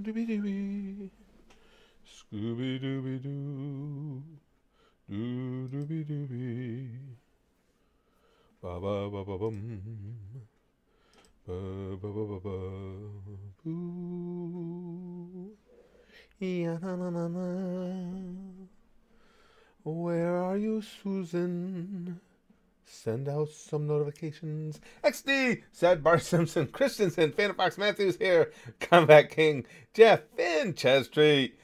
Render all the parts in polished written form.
dooby dooby. Scooby dooby doo. Doo dooby dooby. Ba ba ba ba bum. Ba ba ba ba ba. Boo. Ya na na na na. Where are you, Susan? Send out some notifications. XD, said Bart Simpson, Christensen, Phantom Fox Matthews here, Combat King, Jeff, Finn, Chaz Street,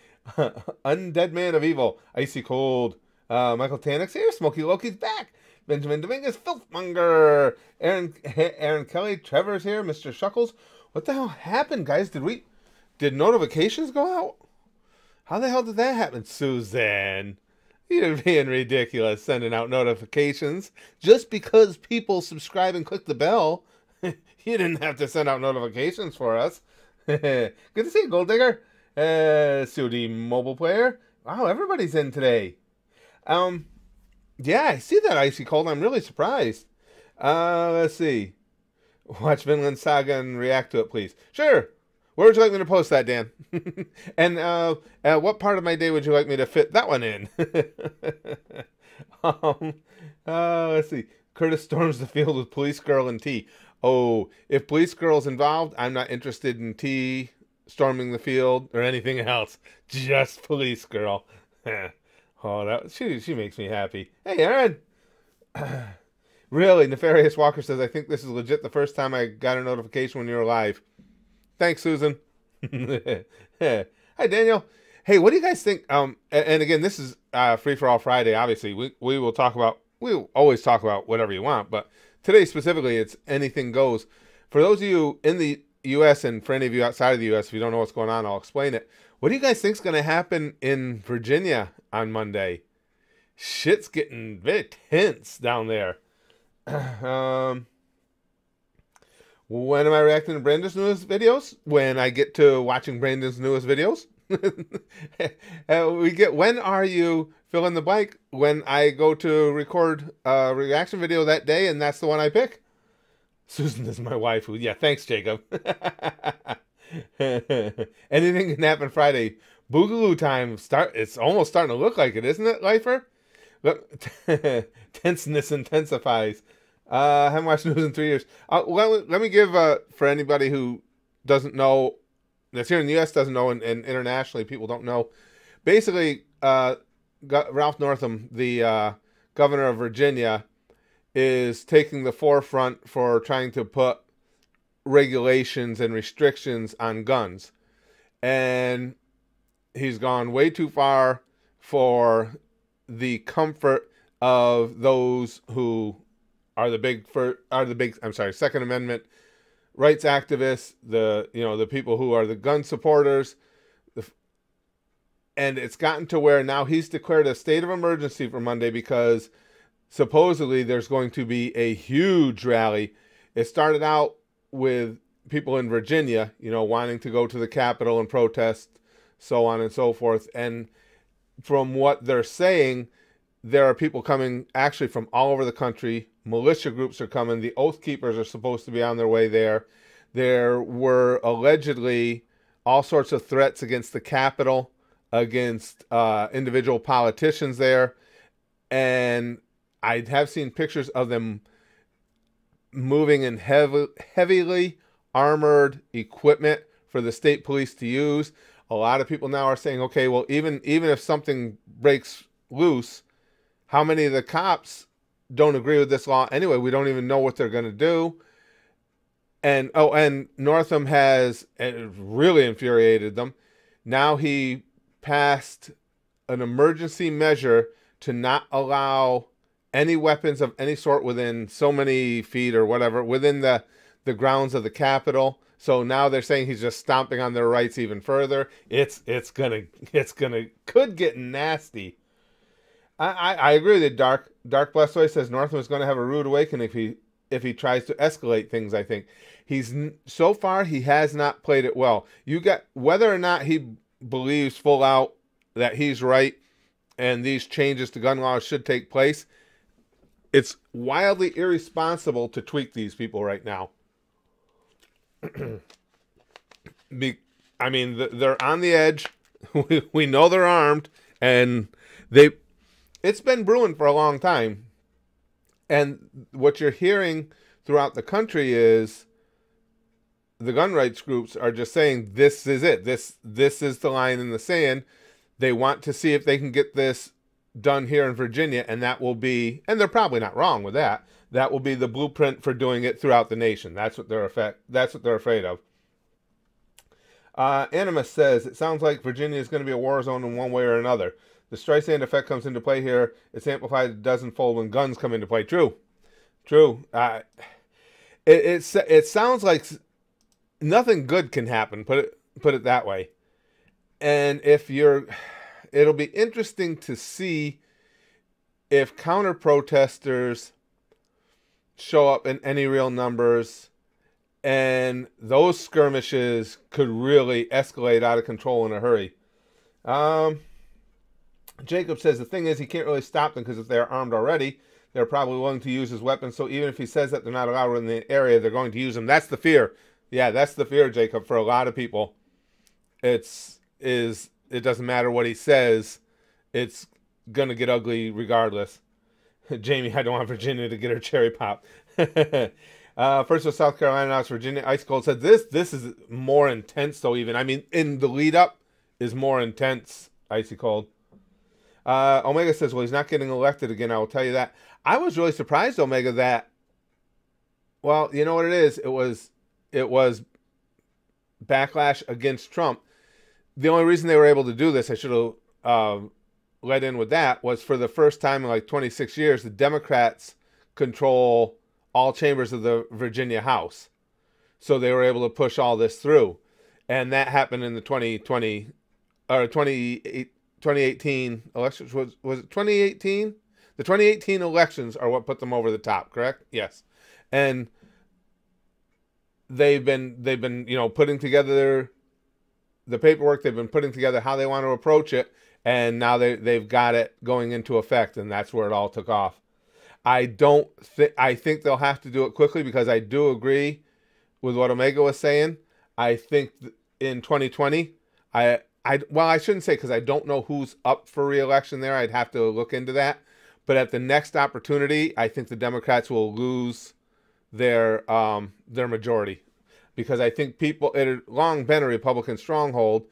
Undead Man of Evil, Icy Cold, Michael Tanix here, Smokey Loki's back, Benjamin Dominguez, Filthmonger, Aaron Kelly, Trevor's here, Mr. Shuckles. What the hell happened, guys? Did notifications go out? How the hell did that happen, Susan? You're being ridiculous, sending out notifications. Just because people subscribe and click the bell, you didn't have to send out notifications for us. Good to see you, Gold Digger. Sudi Mobile Player. Wow, everybody's in today. Yeah, I see that Icy Cold. I'm really surprised. Let's see. Watch Vinland Saga and react to it, please. Sure. Where would you like me to post that, Dan? And what part of my day would you like me to fit that one in? Let's see. Curtis storms the field with Police Girl and T. Oh, if Police Girl's involved, I'm not interested in T storming the field or anything else. Just Police Girl. Oh, she makes me happy. Hey, Aaron. Really, Nefarious Walker says, I think this is legit the first time I got a notification when you're live. Thanks, Susan. Hi, Daniel. Hey, what do you guys think? And again, this is Free for All Friday. Obviously, we will always talk about whatever you want, but today specifically, it's anything goes. For those of you in the U.S. and for any of you outside of the U.S., if you don't know what's going on, I'll explain it. What do you guys think is going to happen in Virginia on Monday? Shit's getting very tense down there. When am I reacting to Brandon's newest videos? When I get to watching Brandon's newest videos. When are you fill in the blank? When I go to record a reaction video that day, and that's the one I pick. Susan is my wife. Yeah, thanks, Jacob. Anything can happen Friday. Boogaloo time It's almost starting to look like it, isn't it, Lifer? Tenseness intensifies. I haven't watched news in 3 years. Let me give, for anybody who doesn't know, that's here in the U.S. doesn't know, and internationally people don't know. Basically, Ralph Northam, the governor of Virginia, is taking the forefront for trying to put regulations and restrictions on guns. And he's gone way too far for the comfort of those who are the big Second Amendment rights activists, the people who are the gun supporters, and it's gotten to where now he's declared a state of emergency for Monday because supposedly there's going to be a huge rally. It started out with people in Virginia, wanting to go to the Capitol and protest, so on and so forth. And from what they're saying, there are people coming actually from all over the country. Militia groups are coming. The Oath Keepers are supposed to be on their way there. There were allegedly all sorts of threats against the Capitol, against individual politicians there. And I have seen pictures of them moving in heavily armored equipment for the state police to use. A lot of people now are saying, okay, well, even if something breaks loose, how many of the cops don't agree with this law anyway? We don't even know what they're going to do. And Northam has really infuriated them. Now he passed an emergency measure to not allow any weapons of any sort within so many feet or whatever within the grounds of the Capitol. So now they're saying he's just stomping on their rights even further. Could get nasty. I agree with you, Dark Blessed says Northam is going to have a rude awakening if he tries to escalate things. I think so far he has not played it well. You got whether or not he believes full out that he's right and these changes to gun laws should take place. It's wildly irresponsible to tweak these people right now. I mean, they're on the edge. We know they're armed, and it's been brewing for a long time. And what you're hearing throughout the country is the gun rights groups are just saying this is it. This is the line in the sand. They want to see if they can get this done here in Virginia, and that will be, and they're probably not wrong with that. That will be the blueprint for doing it throughout the nation. That's what they're afraid of. Animus says, it sounds like Virginia is going to be a war zone in one way or another. The Streisand effect comes into play here. It's amplified a dozenfold when guns come into play. True. It sounds like nothing good can happen. Put it that way. And it'll be interesting to see if counter protesters show up in any real numbers, and those skirmishes could really escalate out of control in a hurry. Jacob says the thing is he can't really stop them because if they're armed already, they're probably willing to use his weapons. So even if he says that they're not allowed in the area, they're going to use them. That's the fear. Yeah, that's the fear, Jacob. For a lot of people, it doesn't matter what he says. It's gonna get ugly regardless. Jamie, I don't want Virginia to get her cherry pop. First was South Carolina, now it's Virginia. Ice Cold said this is more intense though. Even I mean, in the lead up is more intense. Icy Cold. Omega says, well, he's not getting elected again. I will tell you that. I was really surprised, Omega, that, well, you know what it is? It was backlash against Trump. The only reason they were able to do this, I should have let in with that, was for the first time in like 26 years, the Democrats control all chambers of the Virginia House. So they were able to push all this through. And that happened in the 2018 elections. Was it 2018? The 2018 elections are what put them over the top, correct? Yes. And they've been putting together the paperwork. They've been putting together how they want to approach it, and now they've got it going into effect, and that's where it all took off. I think they'll have to do it quickly, because I do agree with what Omega was saying. I think in 2020, I shouldn't say, because I don't know who's up for re-election there. I'd have to look into that. But at the next opportunity, I think the Democrats will lose their majority, because I think it had long been a Republican stronghold.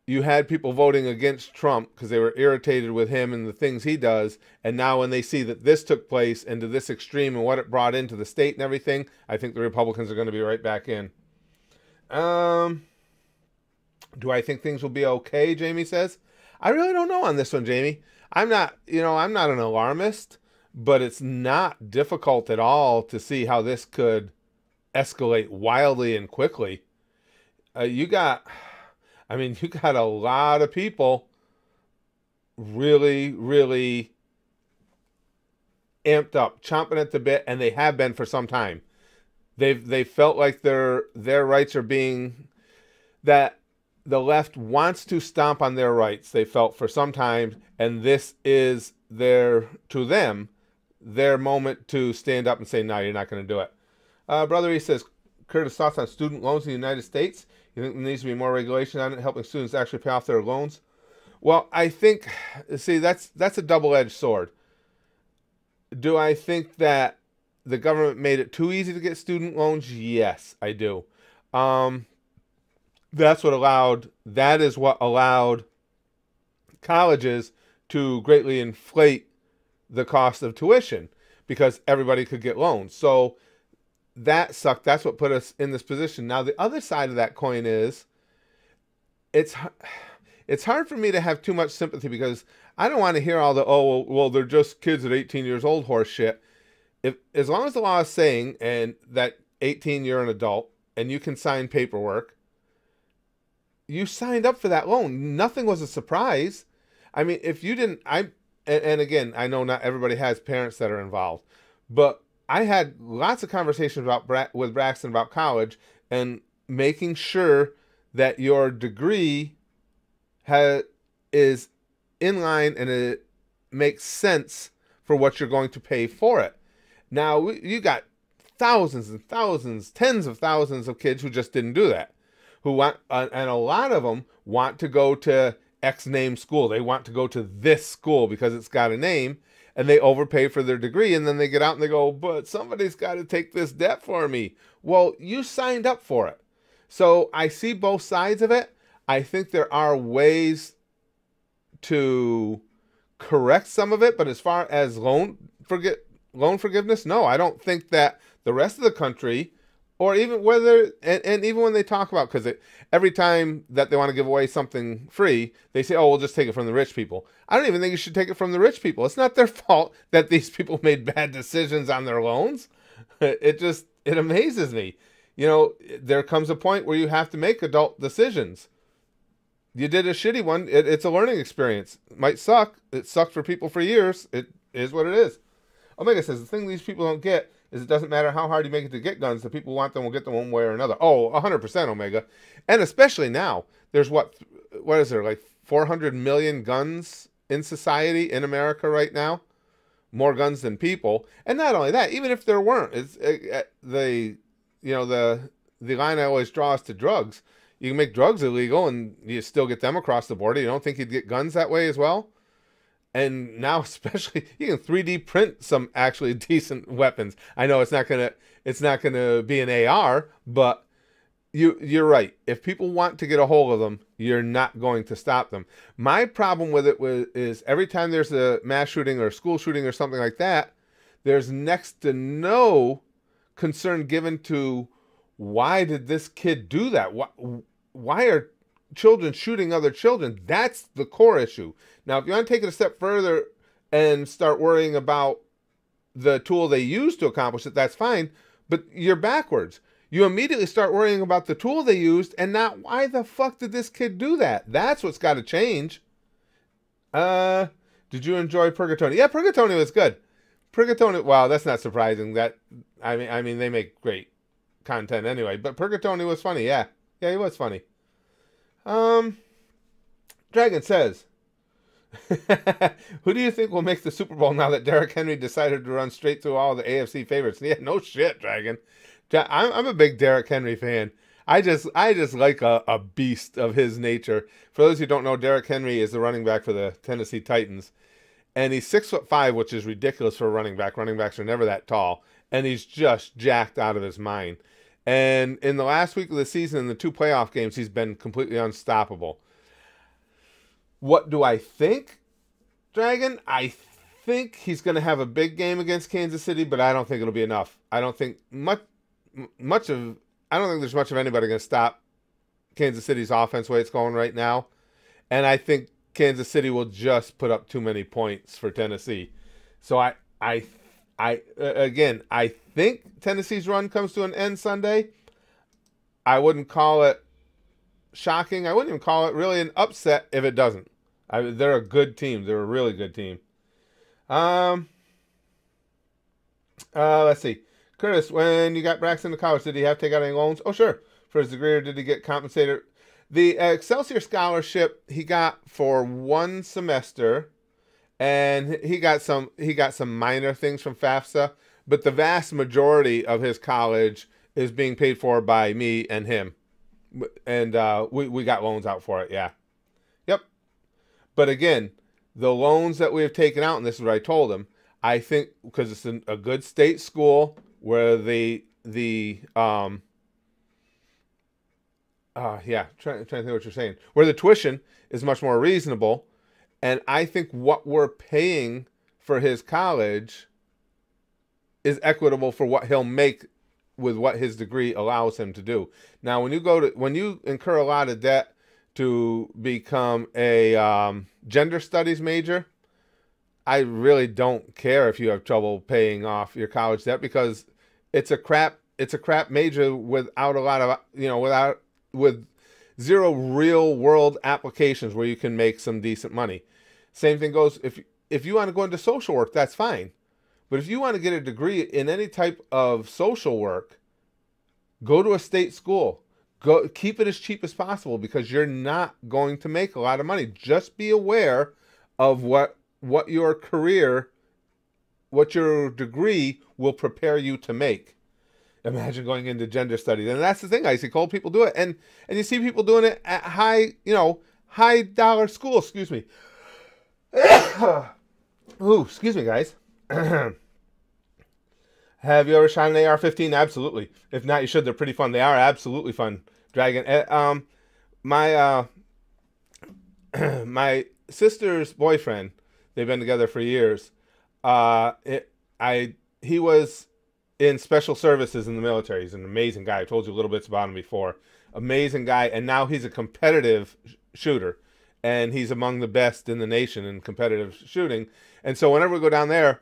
You had people voting against Trump because they were irritated with him and the things he does. And now when they see that this took place and to this extreme and what it brought into the state and everything, I think the Republicans are going to be right back in. Do I think things will be okay? Jamie says. I really don't know on this one, Jamie. I'm not an alarmist, but it's not difficult at all to see how this could escalate wildly and quickly. You got a lot of people really, really amped up, chomping at the bit, and they have been for some time. They felt like their rights are being, that the left wants to stomp on their rights. They felt for some time, and this is their moment to stand up and say, no, you're not going to do it. Brother, he says, Curtis, thoughts on student loans in the United States? You think there needs to be more regulation on it, helping students actually pay off their loans? Well, I think, see, that's a double-edged sword. Do I think that the government made it too easy to get student loans? Yes, I do. That is what allowed colleges to greatly inflate the cost of tuition, because everybody could get loans. So that sucked. That's what put us in this position. Now, the other side of that coin is it's hard for me to have too much sympathy, because I don't want to hear all the, well, they're just kids at 18 years old horse shit. As long as the law is saying, and that 18, you're an adult, and you can sign paperwork, you signed up for that loan. Nothing was a surprise. I mean, if you didn't, and again, I know not everybody has parents that are involved, but I had lots of conversations with Braxton about college and making sure that your degree is in line and it makes sense for what you're going to pay for it. Now, you got thousands and thousands, tens of thousands of kids who just didn't do that. who want, and a lot of them want to go to X name school. They want to go to this school because it's got a name, and they overpay for their degree, and then they get out and they go, but somebody's got to take this debt for me. Well, you signed up for it. So I see both sides of it. I think there are ways to correct some of it, but as far as loan forgiveness, no, I don't think that the rest of the country, or even whether, and even when they talk about, because every time that they want to give away something free, they say, oh, we'll just take it from the rich people. I don't even think you should take it from the rich people. It's not their fault that these people made bad decisions on their loans. It amazes me. You know, there comes a point where you have to make adult decisions. You did a shitty one. It's a learning experience. It might suck. It sucked for people for years. It is what it is. Omega says, the thing these people don't get is it doesn't matter how hard you make it to get guns. The people who want them will get them one way or another. Oh, 100% Omega. And especially now, there's what is there, like 400 million guns in society in America right now? More guns than people. And not only that, even if there weren't, the line I always draw is to drugs. You can make drugs illegal and you still get them across the border. You don't think you'd get guns that way as well? And now especially you can 3D print some actually decent weapons. I know it's not gonna be an AR, but you're right. If people want to get a hold of them, you're not going to stop them. My problem with it is every time there's a mass shooting or a school shooting or something like that, there's next to no concern given to why did this kid do that? Why are children shooting other children? That's the core issue. Now, if you want to take it a step further and start worrying about the tool they use to accomplish it, that's fine. But you're backwards. You immediately start worrying about the tool they used and not why the fuck did this kid do that? That's what's got to change. Did you enjoy Purgatory? Yeah, Purgatory was good. Purgatory, wow, that's not surprising. That I mean, they make great content anyway. But Purgatory was funny. Yeah, he was funny. Dragon says, who do you think will make the Super Bowl now that Derrick Henry decided to run straight through all the AFC favorites? Yeah, no shit, Dragon. I'm a big Derrick Henry fan. I just like a beast of his nature. For those who don't know, Derrick Henry is the running back for the Tennessee Titans. And he's 6'5", which is ridiculous for a running back. Running backs are never that tall. And he's just jacked out of his mind. And in the last week of the season, in the 2 playoff games, he's been completely unstoppable. What do I think, Dragon? I think he's going to have a big game against Kansas City, but I don't think it'll be enough. I don't think I don't think there's much of anybody going to stop Kansas City's offense the way it's going right now. And I think Kansas City will just put up too many points for Tennessee. So I think Tennessee's run comes to an end Sunday. I wouldn't call it shocking. I wouldn't even call it really an upset if it doesn't. They're a good team. They're a really good team. Let's see. Curtis, when you got Braxton to college, did he have to take out any loans? Oh, sure. For his degree, or did he get compensated? The Excelsior scholarship he got for 1 semester, and he got some minor things from FAFSA, but the vast majority of his college is being paid for by me and him. And we got loans out for it, yeah. Yep. But again, the loans that we have taken out, and this is what I told him, I think because it's a good state school where trying to think what you're saying, where the tuition is much more reasonable, and I think what we're paying for his college is equitable for what he'll make with what his degree allows him to do. Now, when you incur a lot of debt to become a gender studies major, I really don't care if you have trouble paying off your college debt, because it's a crap major without a lot of, with zero real world applications where you can make some decent money. Same thing goes if you want to go into social work, that's fine. But if you want to get a degree in any type of social work, go to a state school. Go keep it as cheap as possible, because you're not going to make a lot of money. Just be aware of what your degree will prepare you to make. Imagine going into gender studies. And that's the thing. I see cold people do it. And you see people doing it at high dollar schools. Excuse me. Ooh, excuse me, guys. Have you ever shot an AR-15? Absolutely. If not, you should. They're pretty fun. They are absolutely fun. Dragon. My my sister's boyfriend. They've been together for years. He was in special services in the military. He's an amazing guy. I told you a little bits about him before. Amazing guy, and now he's a competitive shooter, and he's among the best in the nation in competitive shooting. And so whenever we go down there,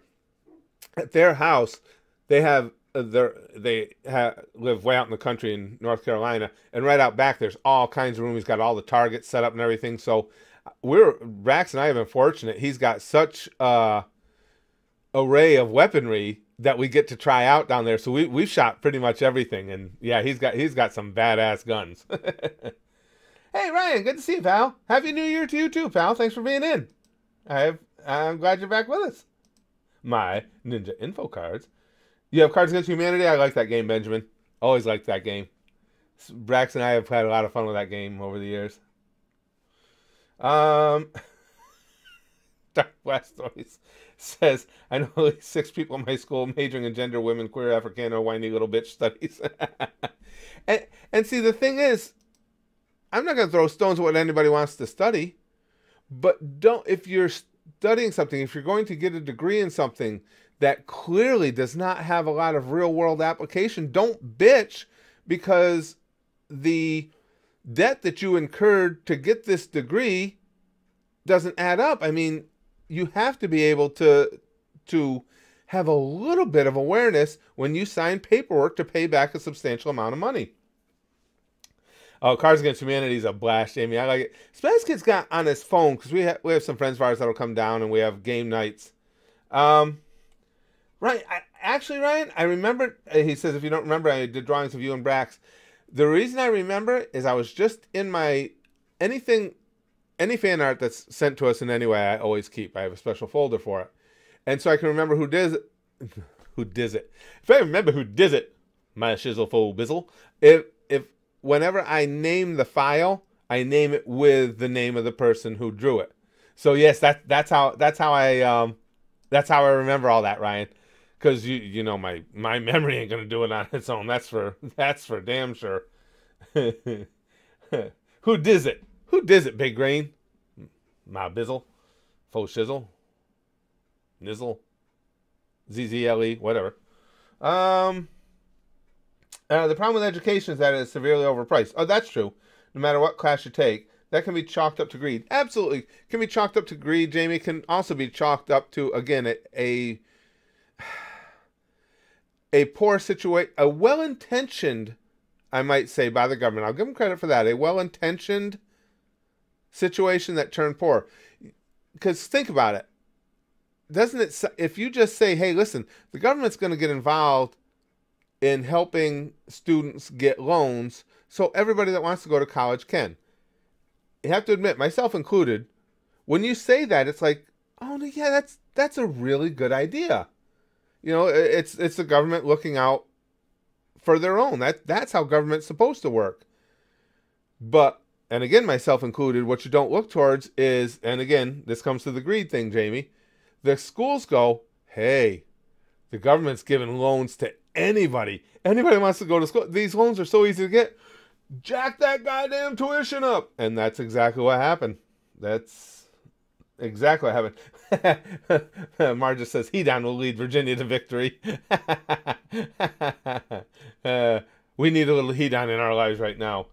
at their house, they live way out in the country in North Carolina, and right out back there's all kinds of room. He's got all the targets set up and everything. So Brax and I have been fortunate. He's got such array of weaponry that we get to try out down there. So we've shot pretty much everything, and yeah, he's got some badass guns. Hey Ryan, good to see you, pal. Happy New Year to you too, pal. Thanks for being in. I'm glad you're back with us. My Ninja Info cards. You have Cards Against Humanity? I like that game, Benjamin. Always liked that game. Brax and I have had a lot of fun with that game over the years. Dark Blastoise says, I know at least 6 people in my school majoring in gender, women, queer, Africana, whiny little bitch studies. and see, the thing is, I'm not going to throw stones at what anybody wants to study, but if you're studying something, if you're going to get a degree in something that clearly does not have a lot of real world application, don't bitch because the debt that you incurred to get this degree doesn't add up. I mean, you have to be able to have a little bit of awareness when you sign paperwork to pay back a substantial amount of money. Oh, Cards Against Humanity is a blast, Jamie. I like it. Spaz Kid's got on his phone because we have some friends of ours that'll come down and we have game nights. Right. Ryan, I remember, he says, if you don't remember, I did drawings of you and Brax. The reason I remember is I was just in my, any fan art that's sent to us in any way, I always keep. I have a special folder for it. And so I can remember who diz it. If I remember who diz it, my shizzle full bizzle. If whenever I name the file, I name it with the name of the person who drew it. So yes, that's how I remember all that, Ryan. Because you know my memory ain't gonna do it on its own. That's for damn sure. Who diz it? Who diz it, Big Green? My bizzle, faux shizzle, nizzle, ZZLE, whatever. The problem with education is that it's severely overpriced. Oh, that's true. No matter what class you take, that can be chalked up to greed. Absolutely, can be chalked up to greed. Jamie, it can also be chalked up to, again, a poor situation, a well-intentioned, I might say, by the government. I'll give them credit for that. A well-intentioned situation that turned poor. Because think about it. Doesn't it, if you just say, hey, listen, the government's going to get involved in helping students get loans so everybody that wants to go to college can. You have to admit, myself included, when you say that, it's like, oh, yeah, that's a really good idea. You know, it's the government looking out for their own. That's how government's supposed to work. But, and again, myself included, what you don't look towards is, and again, this comes to the greed thing, Jamie, the schools go, hey, the government's giving loans to anybody. Anybody wants to go to school. These loans are so easy to get. Jack that goddamn tuition up. And that's exactly what happened. That's exactly what happened. Marge says he down will lead Virginia to victory. We need a little he down in our lives right now.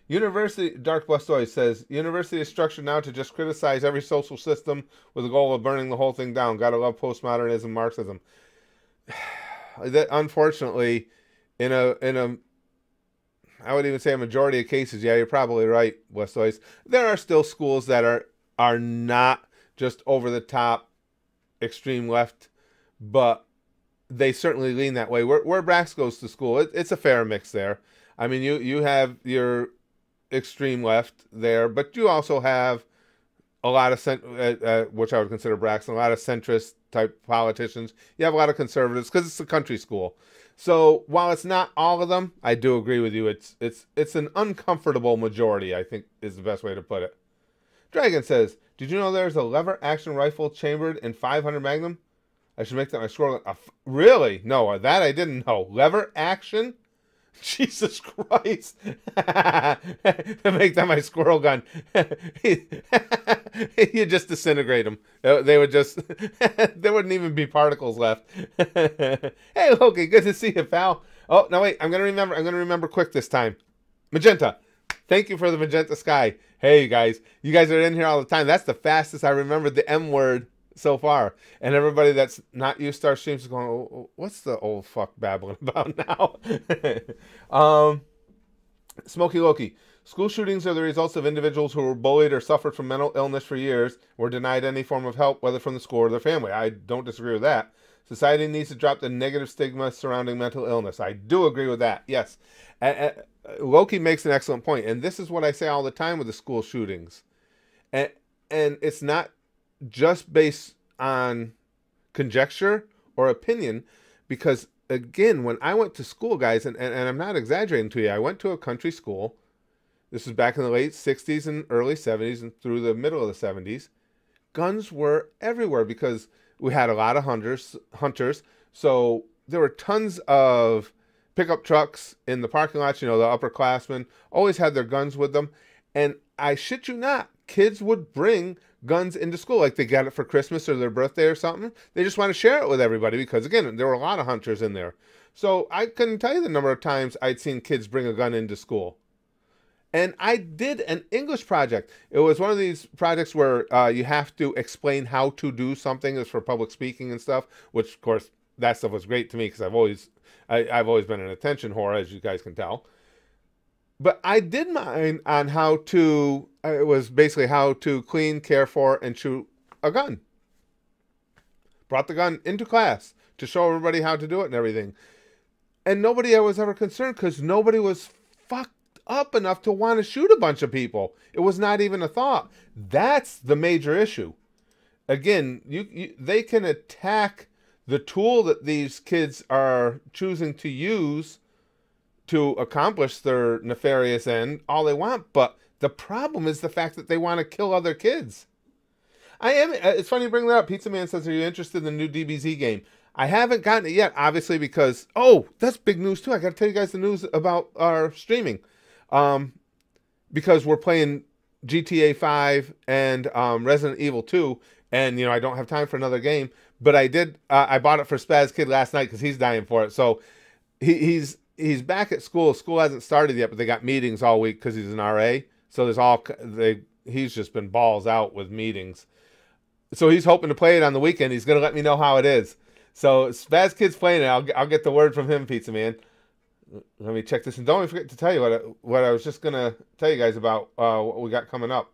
University, Dark Blastoise says, university is structured now to just criticize every social system with the goal of burning the whole thing down. Gotta love postmodernism, Marxism. That, unfortunately, in a I would even say a majority of cases, yeah, you're probably right, Blastoise. There are still schools that are not just over the top extreme left, but they certainly lean that way. Where Brax goes to school, it's a fair mix there. I mean, you have your extreme left there, but you also have a lot of which I would consider Brax, a lot of centrist type politicians. You have a lot of conservatives because it's a country school. So while it's not all of them, I do agree with you. It's an uncomfortable majority, I think is the best way to put it. Dragon says, did you know there's a lever action rifle chambered in 500 Magnum? I should make that my squirrel gun. Really? No, that I didn't know. Lever action? Jesus Christ. Make that my squirrel gun. You just disintegrate them. They would just, there wouldn't even be particles left. Hey, Loki, good to see you, pal. Oh, no, wait, I'm going to remember quick this time. Magenta. Thank you for the magenta sky. Hey, you guys are in here all the time. That's the fastest I remembered the M word so far. And everybody that's not used to our streams is going, oh, what's the old fuck babbling about now? Smoky Loki. School shootings are the results of individuals who were bullied or suffered from mental illness for years, were denied any form of help, whether from the school or their family. I don't disagree with that. Society needs to drop the negative stigma surrounding mental illness. I do agree with that, yes. Loki makes an excellent point, and this is what I say all the time with the school shootings. And it's not just based on conjecture or opinion, because, again, when I went to school, guys, and I'm not exaggerating to you, I went to a country school. This was back in the late 60s and early 70s and through the middle of the 70s. Guns were everywhere because we had a lot of hunters. So there were tons of pickup trucks in the parking lots. You know, the upperclassmen always had their guns with them. And I shit you not, kids would bring guns into school. Like they got it for Christmas or their birthday or something. They just want to share it with everybody because, again, there were a lot of hunters in there. So I couldn't tell you the number of times I'd seen kids bring a gun into school. And I did an English project. It was one of these projects where you have to explain how to do something. It's for public speaking and stuff, which, of course, that stuff was great to me because I've always been an attention whore, as you guys can tell. But I did mine on how to, it was basically how to clean, care for, and shoot a gun. Brought the gun into class to show everybody how to do it and everything. And nobody was ever concerned because nobody was fucked up enough to want to shoot a bunch of people. It was not even a thought. That's the major issue. Again, they can attack the tool that these kids are choosing to use to accomplish their nefarious end all they want, but the problem is the fact that they want to kill other kids. It's funny you bring that up. Pizza Man says, are you interested in the new DBZ game? I haven't gotten it yet, obviously, because, oh, that's big news too. I got to tell you guys the news about our streaming. Because we're playing GTA 5 and Resident Evil 2, and, you know, I don't have time for another game, but I did, I bought it for Spaz Kid last night because he's dying for it. So he's back at school. School hasn't started yet, but they got meetings all week because he's an RA. So he's just been balls out with meetings. So he's hoping to play it on the weekend. He's going to let me know how it is. So Spaz Kid's playing it. I'll get the word from him, Pizza Man. Let me check this, and don't forget to tell you what I was just gonna tell you guys about what we got coming up.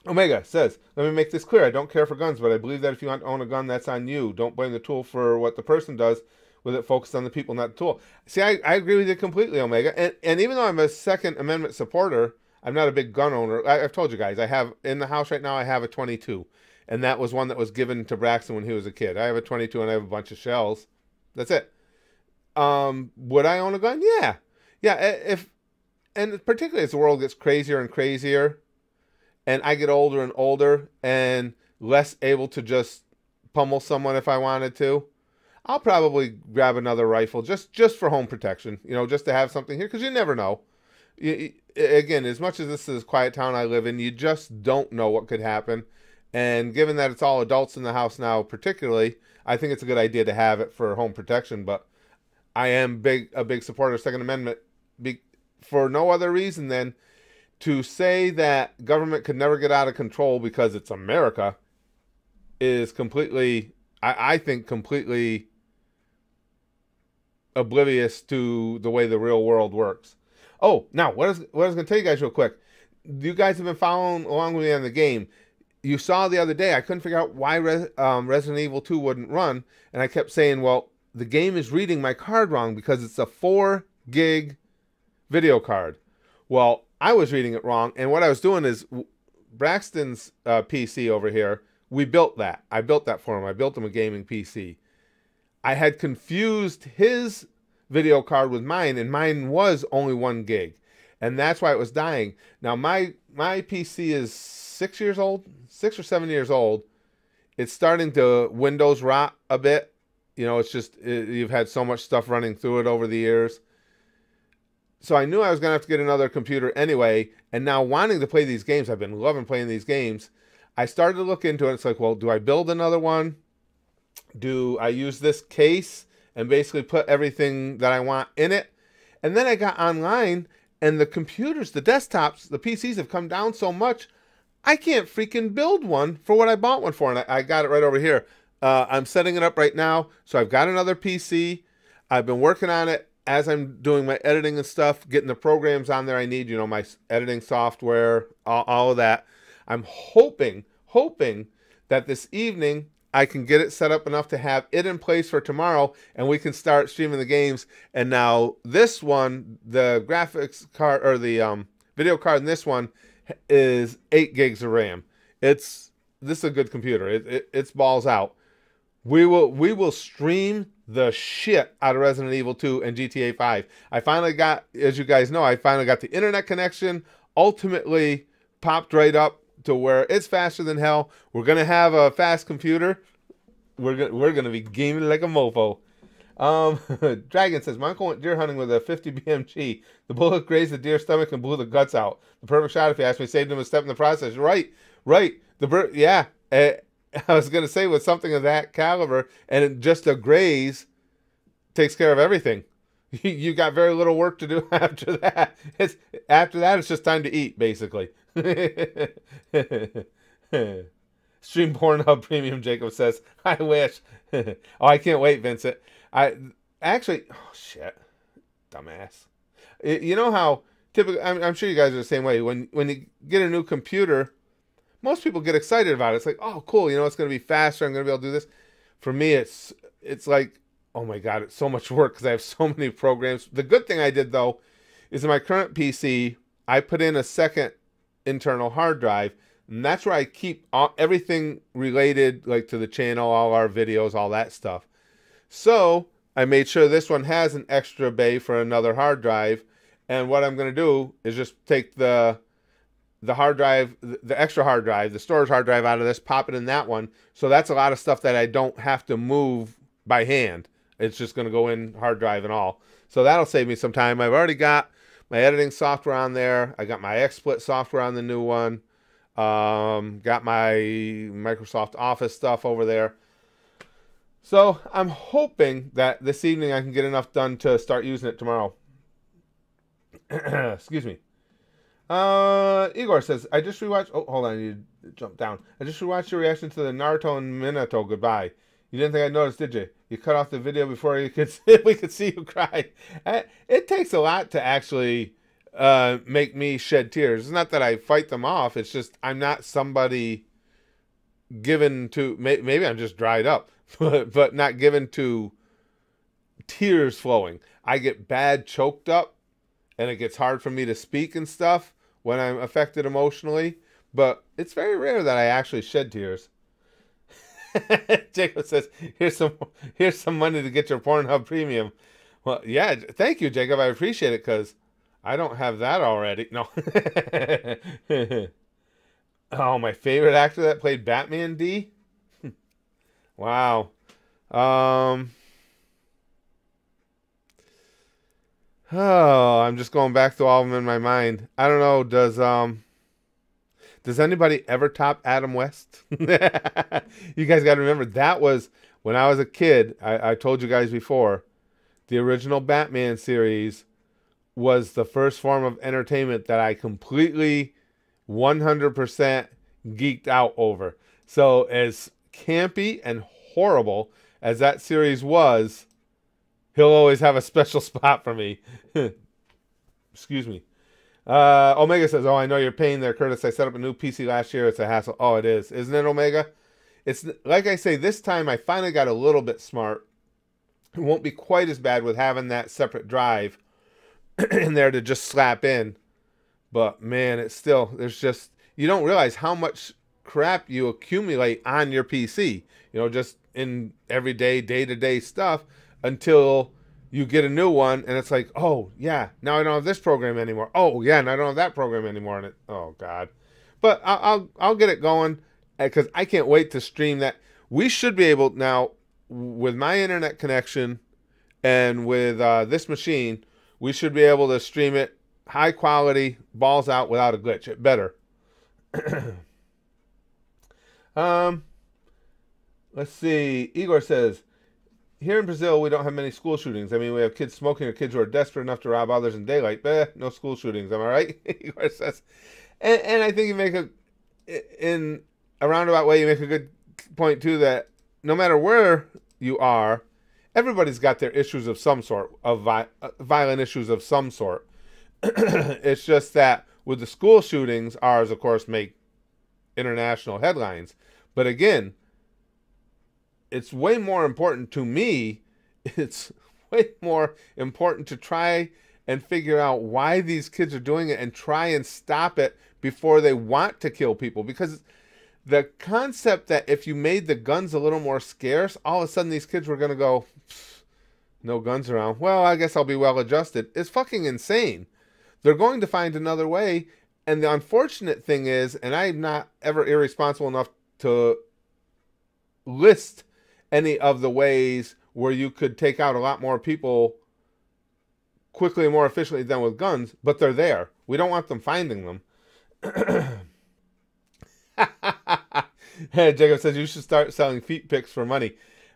Omega says, let me make this clear. I don't care for guns, but I believe that if you want to own a gun, that's on you. Don't blame the tool for what the person does, with it focused on the people, not the tool. See, I agree with you completely, Omega. And even though I'm a Second Amendment supporter, I'm not a big gun owner. I've told you guys, I have, in the house right now, I have a 22. And that was one that was given to Braxton when he was a kid. I have a 22 and I have a bunch of shells. That's it. Would I own a gun? Yeah. And particularly as the world gets crazier and crazier, and I get older and older and less able to just pummel someone if I wanted to, I'll probably grab another rifle just for home protection, you know, just to have something here, because you never know. Again, as much as this is a quiet town I live in, you just don't know what could happen. And given that it's all adults in the house now, particularly, I think it's a good idea to have it for home protection. But I am a big supporter of Second Amendment for no other reason than to say that government could never get out of control because it's America is completely, I think, completely oblivious to the way the real world works. Oh, now, what I was going to tell you guys real quick. You guys have been following along with me on the game. You saw the other day, I couldn't figure out why Resident Evil 2 wouldn't run. And I kept saying, well, the game is reading my card wrong because it's a 4 gig video card. Well, I was reading it wrong. And what I was doing is Braxton's PC over here we built that. I built that for him. I built him a gaming PC. I had confused his video card with mine, and mine was only 1 gig. And that's why it was dying. Now, my PC is 6 years old, 6 or 7 years old. It's starting to Windows rot a bit. You know, it's just, you've had so much stuff running through it over the years. So I knew I was going to have to get another computer anyway. And now wanting to play these games, I've been loving playing these games. I started to look into it. It's like, well, do I build another one? Do I use this case and basically put everything that I want in it? And then I got online, and the computers, the desktops, the PCs have come down so much, I can't freaking build one for what I bought one for. And I got it right over here. I'm setting it up right now. So I've got another PC. I've been working on it as I'm doing my editing and stuff, getting the programs on there I need, you know, my editing software, all of that. I'm hoping that this evening I can get it set up enough to have it in place for tomorrow, and we can start streaming the games. And now this one, the graphics card, or the video card in this one, is 8 gigs of RAM. This is a good computer. It's balls out. We will stream the shit out of Resident Evil 2 and GTA 5. I finally got, as you guys know, I finally got the internet connection. Ultimately popped right up to where it's faster than hell. We're gonna have a fast computer. We're gonna be gaming like a mofo. Dragon says, my uncle went deer hunting with a 50 BMG. The bullet grazed the deer's stomach and blew the guts out. The perfect shot, if you ask me, saved him a step in the process. Right. The bird, yeah. I was gonna say, with something of that caliber, and just a graze takes care of everything. You got very little work to do after that. After that, it's just time to eat, basically. Stream Pornhub Premium, Jacob says. I wish. Oh, I can't wait, Vincent. I actually, oh shit, dumbass. You know how typically, I'm sure you guys are the same way. When you get a new computer, most people get excited about it. It's like, oh, cool. You know, it's going to be faster. I'm going to be able to do this. For me, it's like, oh my God, it's so much work because I have so many programs. The good thing I did, though, is in my current PC, I put in a second internal hard drive, and that's where I keep everything related, like to the channel, all our videos, all that stuff. So I made sure this one has an extra bay for another hard drive, and what I'm going to do is just take the hard drive, the extra hard drive, the storage hard drive out of this, pop it in that one. So that's a lot of stuff that I don't have to move by hand. It's just going to go in hard drive and all. So that'll save me some time. I've already got my editing software on there. I got my XSplit software on the new one. Got my Microsoft Office stuff over there. So I'm hoping that this evening I can get enough done to start using it tomorrow. Excuse me. Igor says, I just rewatched... Oh, hold on. You jump down. I just rewatched your reaction to the Naruto and Minato goodbye. You didn't think I noticed, did you? You cut off the video before we could see you cry. It takes a lot to actually make me shed tears. It's not that I fight them off. It's just I'm not somebody given to... Maybe I'm just dried up. But not given to tears flowing. I get bad choked up, and it gets hard for me to speak and stuff when I'm affected emotionally. But it's very rare that I actually shed tears. Jacob says, here's some money to get your Pornhub Premium. Well, yeah, thank you, Jacob. I appreciate it, because I don't have that already. No. Oh, my favorite actor that played Batman D? Wow. Oh, I'm just going back to all of them in my mind. I don't know, does anybody ever top Adam West? You guys got to remember, that was, when I was a kid, I told you guys before, the original Batman series was the first form of entertainment that I completely 100% geeked out over. So as campy and horrible as that series was, he'll always have a special spot for me. Excuse me. Omega says, oh, I know your pain there, Curtis. I set up a new PC last year. It's a hassle. Oh, it is. Isn't it, Omega? It's like I say, this time I finally got a little bit smart. It won't be quite as bad with having that separate drive in there to just slap in. But, man, it's still, there's just, you don't realize how much crap you accumulate on your PC, just in everyday, day-to-day stuff until you get a new one and it's like, oh, yeah, now I don't have this program anymore. Oh, yeah, and I don't have that program anymore. And oh, God. But I'll get it going because I can't wait to stream that. We should be able now, with my internet connection and with this machine, we should be able to stream it high quality, balls out without a glitch. It better. Let's see. Igor says, here in Brazil, we don't have many school shootings. I mean, we have kids smoking or kids who are desperate enough to rob others in daylight. But no school shootings. Am I right? Igor says. And I think you make in a roundabout way, you make a good point, too, that no matter where you are, everybody's got their issues of some sort, of violent issues of some sort. It's just that with the school shootings, ours, of course, make international headlines. But again, it's way more important to me. It's way more important to try and figure out why these kids are doing it and try and stop it before they want to kill people. Because the concept that if you made the guns a little more scarce, all of a sudden these kids were going to go, no guns around. Well, I guess I'll be well adjusted. It's fucking insane. They're going to find another way. And the unfortunate thing is, and I'm not ever irresponsible enough to list any of the ways where you could take out a lot more people quickly and more efficiently than with guns, but they're there. We don't want them finding them. Hey, Jacob says you should start selling feet pics for money.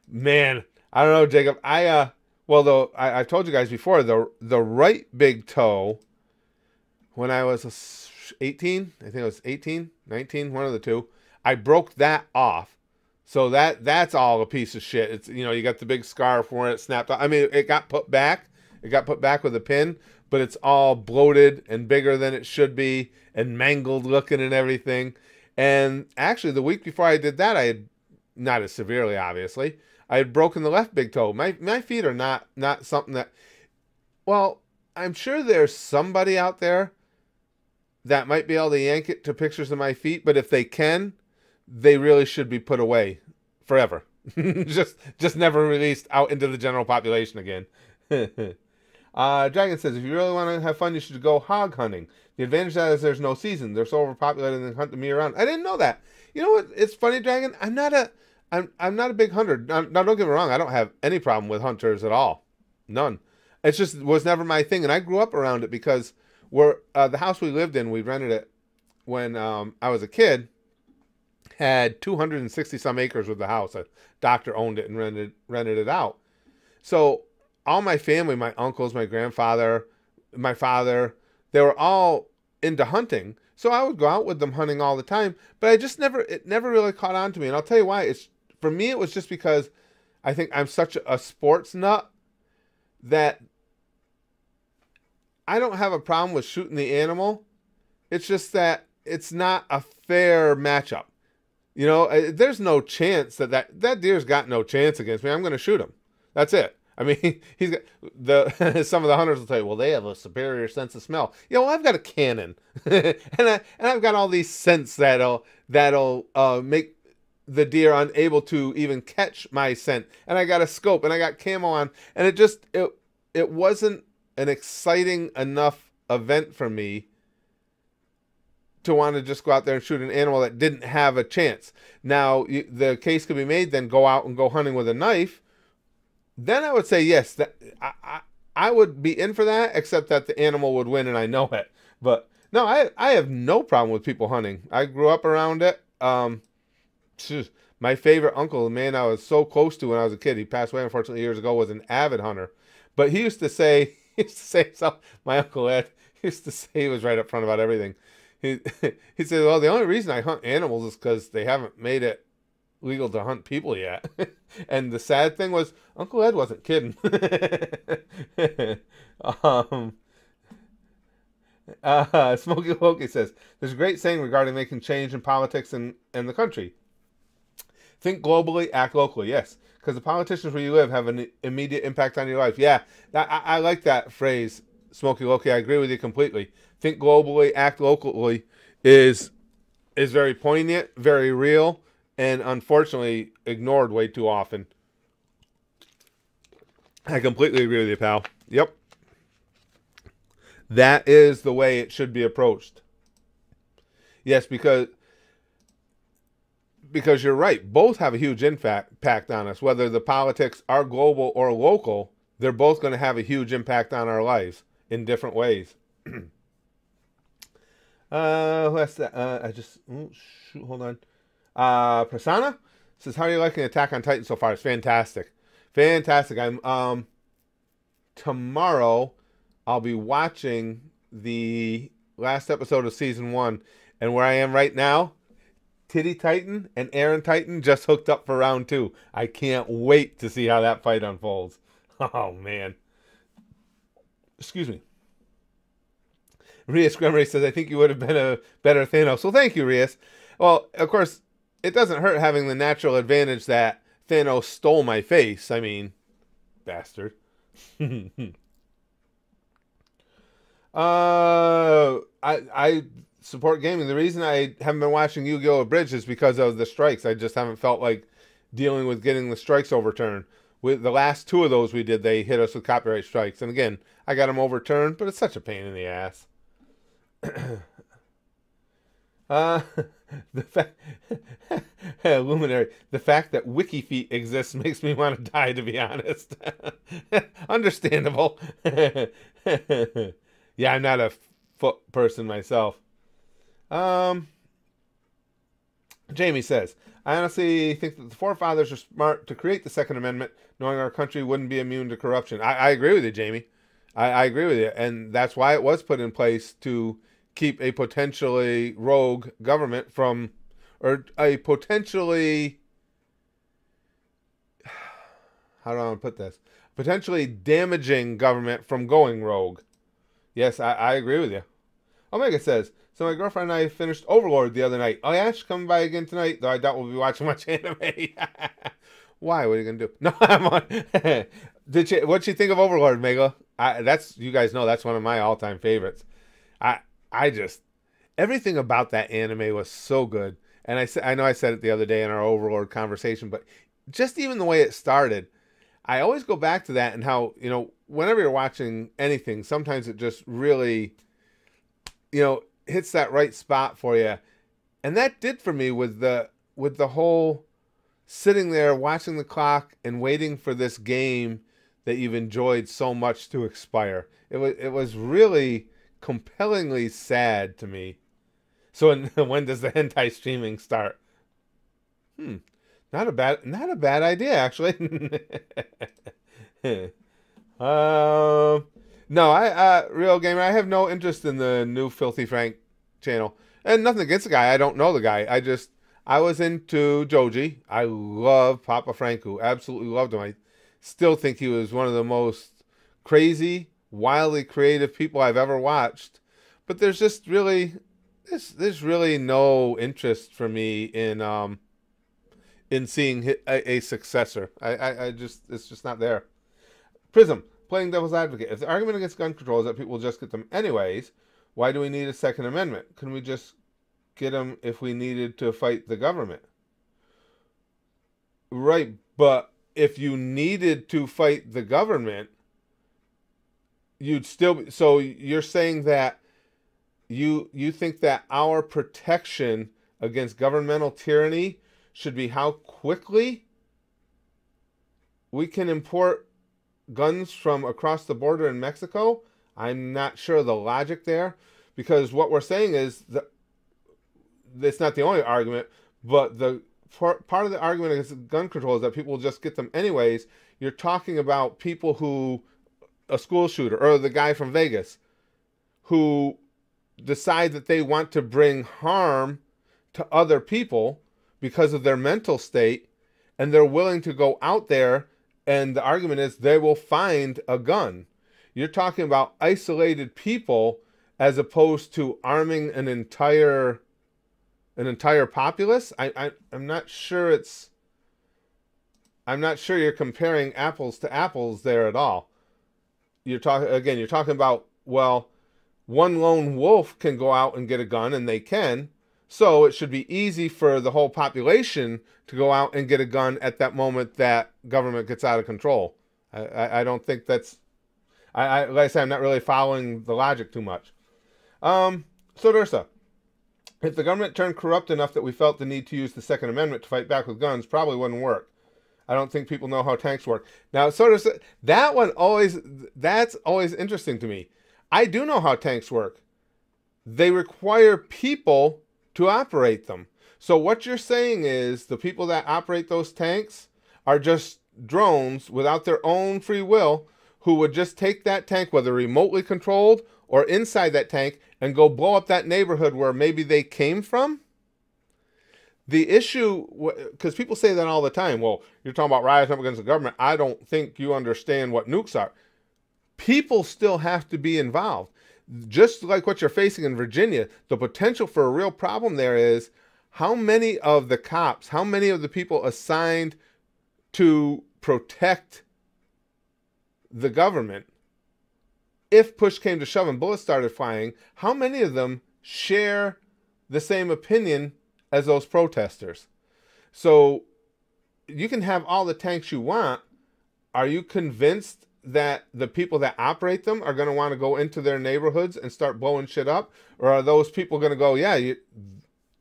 Man, I don't know, Jacob. I've told you guys before, the right big toe, when I was 18, I think it was 18, 19, one of the two, I broke that off. So that's all a piece of shit. It's, you got the big scar for it snapped off. I mean, it got put back. It got put back with a pin, but it's all bloated and bigger than it should be and mangled looking and everything. And actually, the week before I did that, I had, not as severely, obviously, I had broken the left big toe. My feet are not something that, well, I'm sure there's somebody out there that might be able to yank it to pictures of my feet, but if they can, they really should be put away forever. just never released out into the general population again. Dragon says, if you really want to have fun, you should go hog hunting. The advantage of that is there's no season. They're so overpopulated and they hunt them year round. I didn't know that. You know what? It's funny, Dragon. I'm not a big hunter. Now, don't get me wrong. I don't have any problem with hunters at all. None. It's just was never my thing. And I grew up around it because the house we lived in, we rented it when I was a kid, had 260 some acres with the house. A doctor owned it and rented it out. So all my family, my uncles, my grandfather, my father, they were all into hunting. So I would go out with them hunting all the time, but it never really caught on to me. And I'll tell you why. For me, it was just because I think I'm such a sports nut that I don't have a problem with shooting the animal. It's just that it's not a fair matchup. There's no chance that deer's got no chance against me. I'm going to shoot him. That's it. I mean, he's got some of the hunters will tell you, well, they have a superior sense of smell. Well, I've got a cannon, and I've got all these scents that'll make the deer unable to even catch my scent. And I got a scope, and I got camo on, and it wasn't an exciting enough event for me to want to just go out there and shoot an animal that didn't have a chance. Now, the case could be made, then go out and go hunting with a knife. Then I would say yes, that I would be in for that, except that the animal would win and I know it. But no, I have no problem with people hunting. I grew up around it. My favorite uncle, the man I was so close to when I was a kid, he passed away unfortunately years ago, was an avid hunter. But he used to say so. My uncle Ed used to say, he was right up front about everything. He said, well, the only reason I hunt animals is because they haven't made it legal to hunt people yet. And the sad thing was, Uncle Ed wasn't kidding. Smokey Loki says, there's a great saying regarding making change in politics and the country. Think globally, act locally. Yes, because the politicians where you live have an immediate impact on your life. Yeah, I like that phrase, Smokey Loki. I agree with you completely. Think globally, act locally is is very poignant, very real, and unfortunately ignored way too often. I completely agree with you, pal. Yep. That is the way it should be approached. Yes, because you're right. Both have a huge impact on us. Whether the politics are global or local, they're both going to have a huge impact on our lives in different ways. What's that? Shoot, hold on. Prasanna says, "How are you liking Attack on Titan so far?" It's fantastic, fantastic. I'm tomorrow. I'll be watching the last episode of season 1, and where I am right now, Titty Titan and Aaron Titan just hooked up for round 2. I can't wait to see how that fight unfolds. Oh man. Excuse me. Rias Gremery says, "I think you would have been a better Thanos." Well, thank you, Rias. Well, of course, it doesn't hurt having the natural advantage that Thanos stole my face. I mean, bastard. I support gaming. The reason I haven't been watching Yu-Gi-Oh! Abridged is because of the strikes. I just haven't felt like dealing with getting the strikes overturned. With the last 2 of those we did, they hit us with copyright strikes. And again, I got them overturned, but it's such a pain in the ass. The fact, Luminary, the fact that WikiFeet exists makes me want to die, to be honest. Understandable. Yeah, I'm not a foot person myself. Jamie says, "I honestly think that the forefathers are smart to create the Second Amendment, knowing our country wouldn't be immune to corruption." I agree with you, Jamie. I agree with you. And that's why it was put in place to keep a potentially rogue government from, or a potentially, how do I want to put this? Potentially damaging government from going rogue. Yes, I agree with you. Omega says, "So my girlfriend and I finished Overlord the other night." Oh yeah, she's coming by again tonight, though I doubt we'll be watching much anime. Why? What are you going to do? No, I'm on. What'd she think of Overlord, Mega? That's, you guys know, that's one of my all-time favorites. I just, everything about that anime was so good. And I know I said it the other day in our Overlord conversation, but just even the way it started, I always go back to that, and how, whenever you're watching anything, sometimes it just really, hits that right spot for you. And that did for me with the whole sitting there watching the clock and waiting for this game that you've enjoyed so much to expire. It was really compellingly sad to me. So when does the hentai streaming start? Not a bad idea, actually. No, Real Gamer, I have no interest in the new Filthy Frank channel. And nothing against the guy. I don't know the guy. I was into Joji. I love Papa Franku. Absolutely loved him. I still think he was one of the most crazy, wildly creative people I've ever watched. But there's just really, there's really no interest for me in seeing a successor. It's just not there. Prism, playing devil's advocate. If the argument against gun control is that people will just get them anyways, why do we need a Second Amendment? Couldn't we just get them if we needed to fight the government? Right, but if you needed to fight the government, you'd still be, so you're saying that you think that our protection against governmental tyranny should be how quickly we can import guns from across the border in Mexico? I'm not sure the logic there, because what we're saying is that it's not the only argument, but the part of the argument against gun control is that people will just get them anyways. You're talking about people who, a school shooter, or the guy from Vegas, who decide that they want to bring harm to other people because of their mental state, and they're willing to go out there, and the argument is they will find a gun. You're talking about isolated people as opposed to arming an entire populace. I'm not sure you're comparing apples to apples there at all. You're talking about, well, one lone wolf can go out and get a gun, and they can, So it should be easy for the whole population to go out and get a gun at that moment that government gets out of control. I don't think that's... like I said, I'm not really following the logic too much. So Dursa, if the government turned corrupt enough that we felt the need to use the Second Amendment to fight back with guns, probably wouldn't work. I don't think people know how tanks work. Now, sort of that's always interesting to me. I do know how tanks work. They require people to operate them. So what you're saying is the people that operate those tanks are just drones without their own free will who would just take that tank, whether remotely controlled or inside that tank, and go blow up that neighborhood where maybe they came from? The issue, because people say that all the time, well, you're talking about rising up against the government. I don't think you understand what nukes are. People still have to be involved. Just like what you're facing in Virginia, the potential for a real problem there is how many of the cops, how many of the people assigned to protect the government, if push came to shove and bullets started flying, how many of them share the same opinion as those protesters? So you can have all the tanks you want. Are you convinced that the people that operate them are going to want to go into their neighborhoods and start blowing shit up? Or are those people going to go, yeah,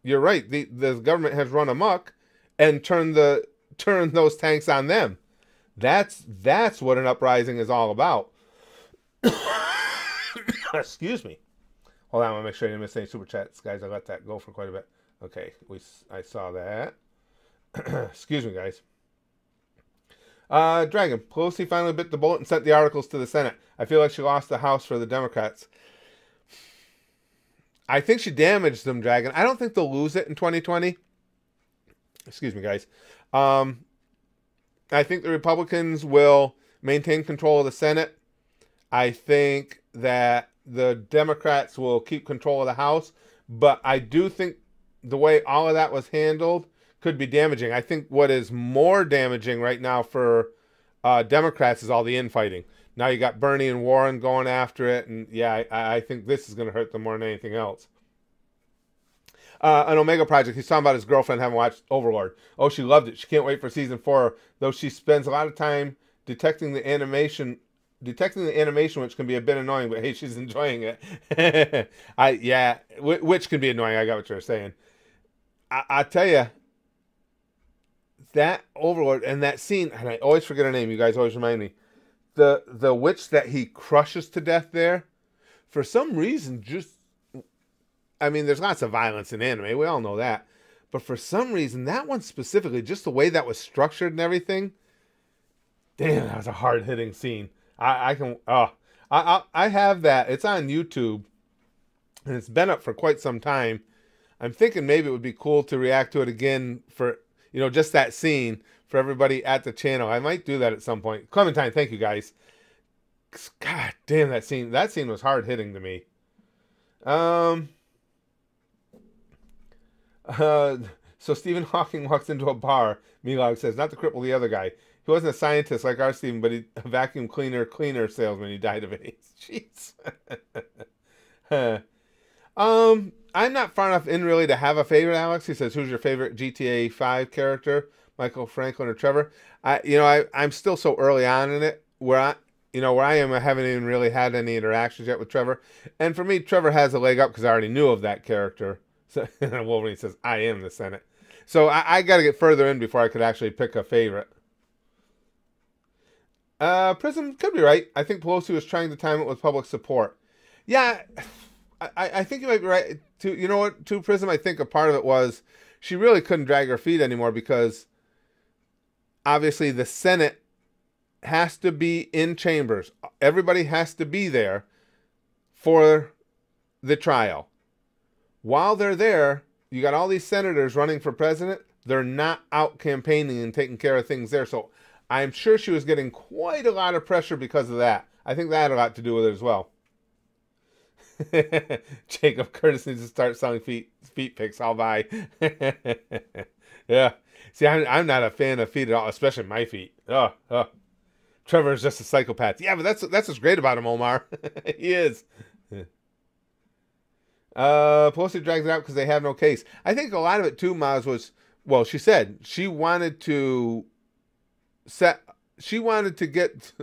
you're right, the government has run amok, and turn those tanks on them? That's what an uprising is all about. Excuse me. Hold on, I want to make sure I didn't miss any super chats, guys. I let that go for quite a bit. Okay, I saw that. Excuse me, guys. Dragon, Pelosi finally bit the bullet and sent the articles to the Senate. I feel like she lost the House for the Democrats. I think she damaged them, Dragon. I don't think they'll lose it in 2020. Excuse me, guys. I think the Republicans will maintain control of the Senate. I think that the Democrats will keep control of the House. But I do think the way all of that was handled could be damaging. I think what is more damaging right now for Democrats is all the infighting. Now you got Bernie and Warren going after it, and yeah, I think this is going to hurt them more than anything else. An Omega Project, he's talking about his girlfriend having watched Overlord. Oh, she loved it. She can't wait for season 4, though she spends a lot of time detecting the animation, which can be a bit annoying, but hey, she's enjoying it. Which can be annoying. I got what you're saying. I tell you, that Overlord and that scene, and I always forget her name. You guys always remind me. The witch that he crushes to death there, for some reason, I mean, there's lots of violence in anime. We all know that. But for some reason, that one specifically, just the way that was structured and everything, damn, that was a hard-hitting scene. I have that. It's on YouTube, and it's been up for quite some time. I'm thinking maybe it would be cool to react to it again for, just that scene for everybody at the channel. I might do that at some point. Clementine, thank you, guys. God damn, that scene was hard-hitting to me. So Stephen Hawking walks into a bar. Milog says, not to cripple the other guy. He wasn't a scientist like our Stephen, but a vacuum cleaner salesman. He died of AIDS. Jeez. I'm not far enough in really to have a favorite, Alex. He says, who's your favorite GTA 5 character? Michael, Franklin, or Trevor? I'm still so early on in it where I am, I haven't even really had any interactions yet with Trevor. And for me, Trevor has a leg up because I already knew of that character. So Wolverine says, I am the Senate. So I got to get further in before I could actually pick a favorite. Prism could be right. I think Pelosi was trying to time it with public support. Yeah, I think you might be right. You know what, too, Prism? I think a part of it was she really couldn't drag her feet anymore because obviously the Senate has to be in chambers. Everybody has to be there for the trial. While they're there, you got all these senators running for president. They're not out campaigning and taking care of things there. So I'm sure she was getting quite a lot of pressure because of that. I think that had a lot to do with it as well. Jacob Curtis needs to start selling feet pics. I'll buy. Yeah. See, I'm not a fan of feet at all, especially my feet. Trevor is just a psychopath. Yeah, but that's what's great about him, Omar. He is. Pelosi drags it out because they have no case. I think a lot of it too, Maz, was, well, she said she wanted to get,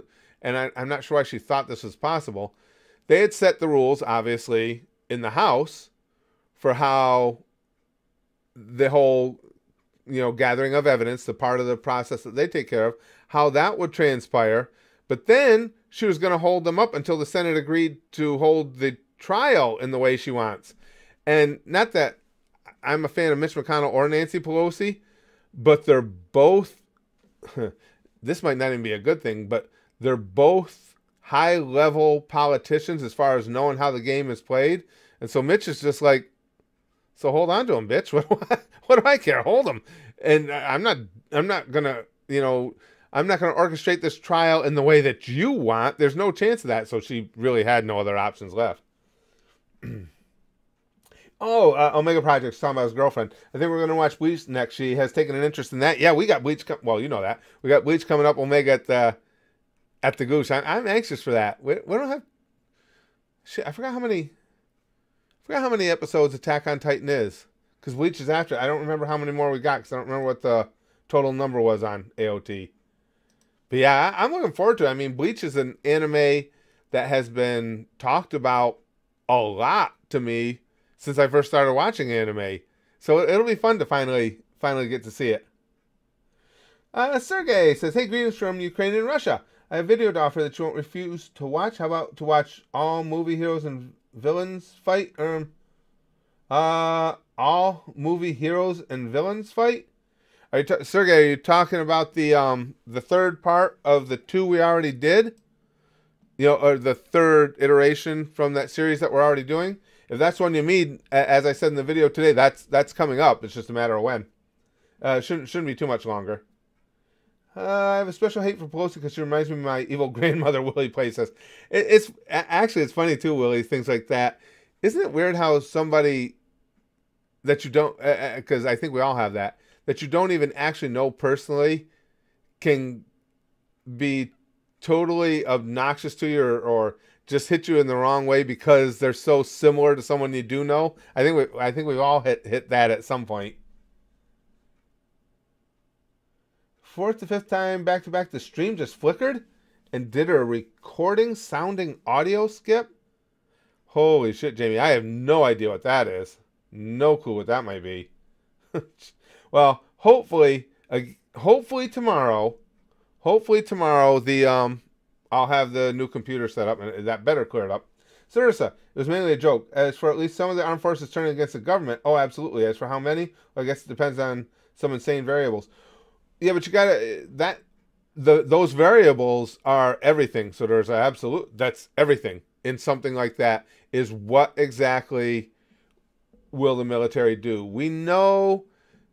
and I'm not sure why she thought this was possible. They had set the rules, obviously, in the House for how the whole, gathering of evidence, the part of the process that they take care of, how that would transpire. But then she was going to hold them up until the Senate agreed to hold the trial in the way she wants. And not that I'm a fan of Mitch McConnell or Nancy Pelosi, but they're both, this might not even be a good thing, but they're both high-level politicians as far as knowing how the game is played. And so Mitch is just like, so hold on to him, bitch. What do I care? Hold him. And I'm not gonna, I'm not gonna orchestrate this trial in the way that you want. There's no chance of that. So she really had no other options left. Omega Project's talking about his girlfriend. I think we're going to watch Bleach next. She has taken an interest in that. Yeah, we got Bleach. Well, you know that. We got Bleach coming up, Omega at the Goose. I'm anxious for that. We don't have... Shit, I forgot how many episodes Attack on Titan is. Because Bleach is after. I don't remember how many more we got because I don't remember what the total number was on AOT. But yeah, I'm looking forward to it. I mean, Bleach is an anime that has been talked about a lot to me since I first started watching anime. So it'll be fun to finally get to see it. Sergey says, hey, greetings from Ukraine and Russia. I have a video to offer that you won't refuse to watch. How about to watch all movie heroes and villains fight? All movie heroes and villains fight? Sergey, are you talking about the third part of the two we already did? Or the third iteration from that series that we're already doing? If that's one you mean, as I said in the video today, that's coming up. It's just a matter of when. Shouldn't be too much longer. I have a special hate for Pelosi because she reminds me of my evil grandmother, Willie Play says. It's funny too, Willie, things like that. Isn't it weird how somebody that you don't, because I think we all have that you don't even actually know personally can be totally obnoxious to you or just hit you in the wrong way because they're so similar to someone you do know. I think we've all hit that at some point. Fourth to fifth time back to back, the stream just flickered and did a recording sounding audio skip. Holy shit, Jamie! I have no idea what that is. No clue what that might be. Well, hopefully tomorrow. I'll have the new computer set up, and that better clear it up. Sarissa, it was mainly a joke. As for at least some of the armed forces turning against the government, oh, absolutely. As for how many, well, I guess it depends on some insane variables. Yeah, but you gotta, those variables are everything. So there's that's everything in something like that is what exactly will the military do? We know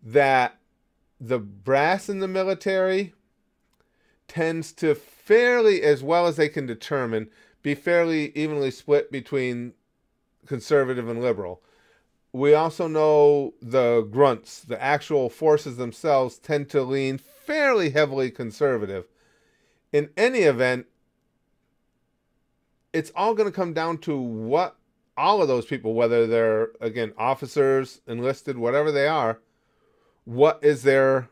that the brass in the military tends to fairly, as well as they can determine, be fairly evenly split between conservative and liberal. We also know the grunts, the actual forces themselves, tend to lean fairly heavily conservative. In any event, it's all going to come down to what all of those people, whether they're, again, officers, enlisted, whatever they are, what is their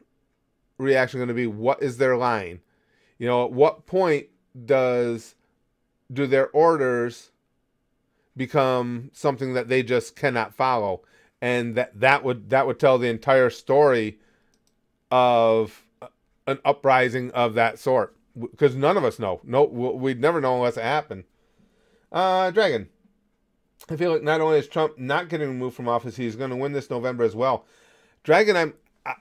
reaction going to be? What is their line? At what point do their orders become something that they just cannot follow? And that would tell the entire story of an uprising of that sort. Because none of us know. No, we'd never know unless it happened. Dragon. I feel like not only is Trump not getting removed from office, he's going to win this November as well. Dragon,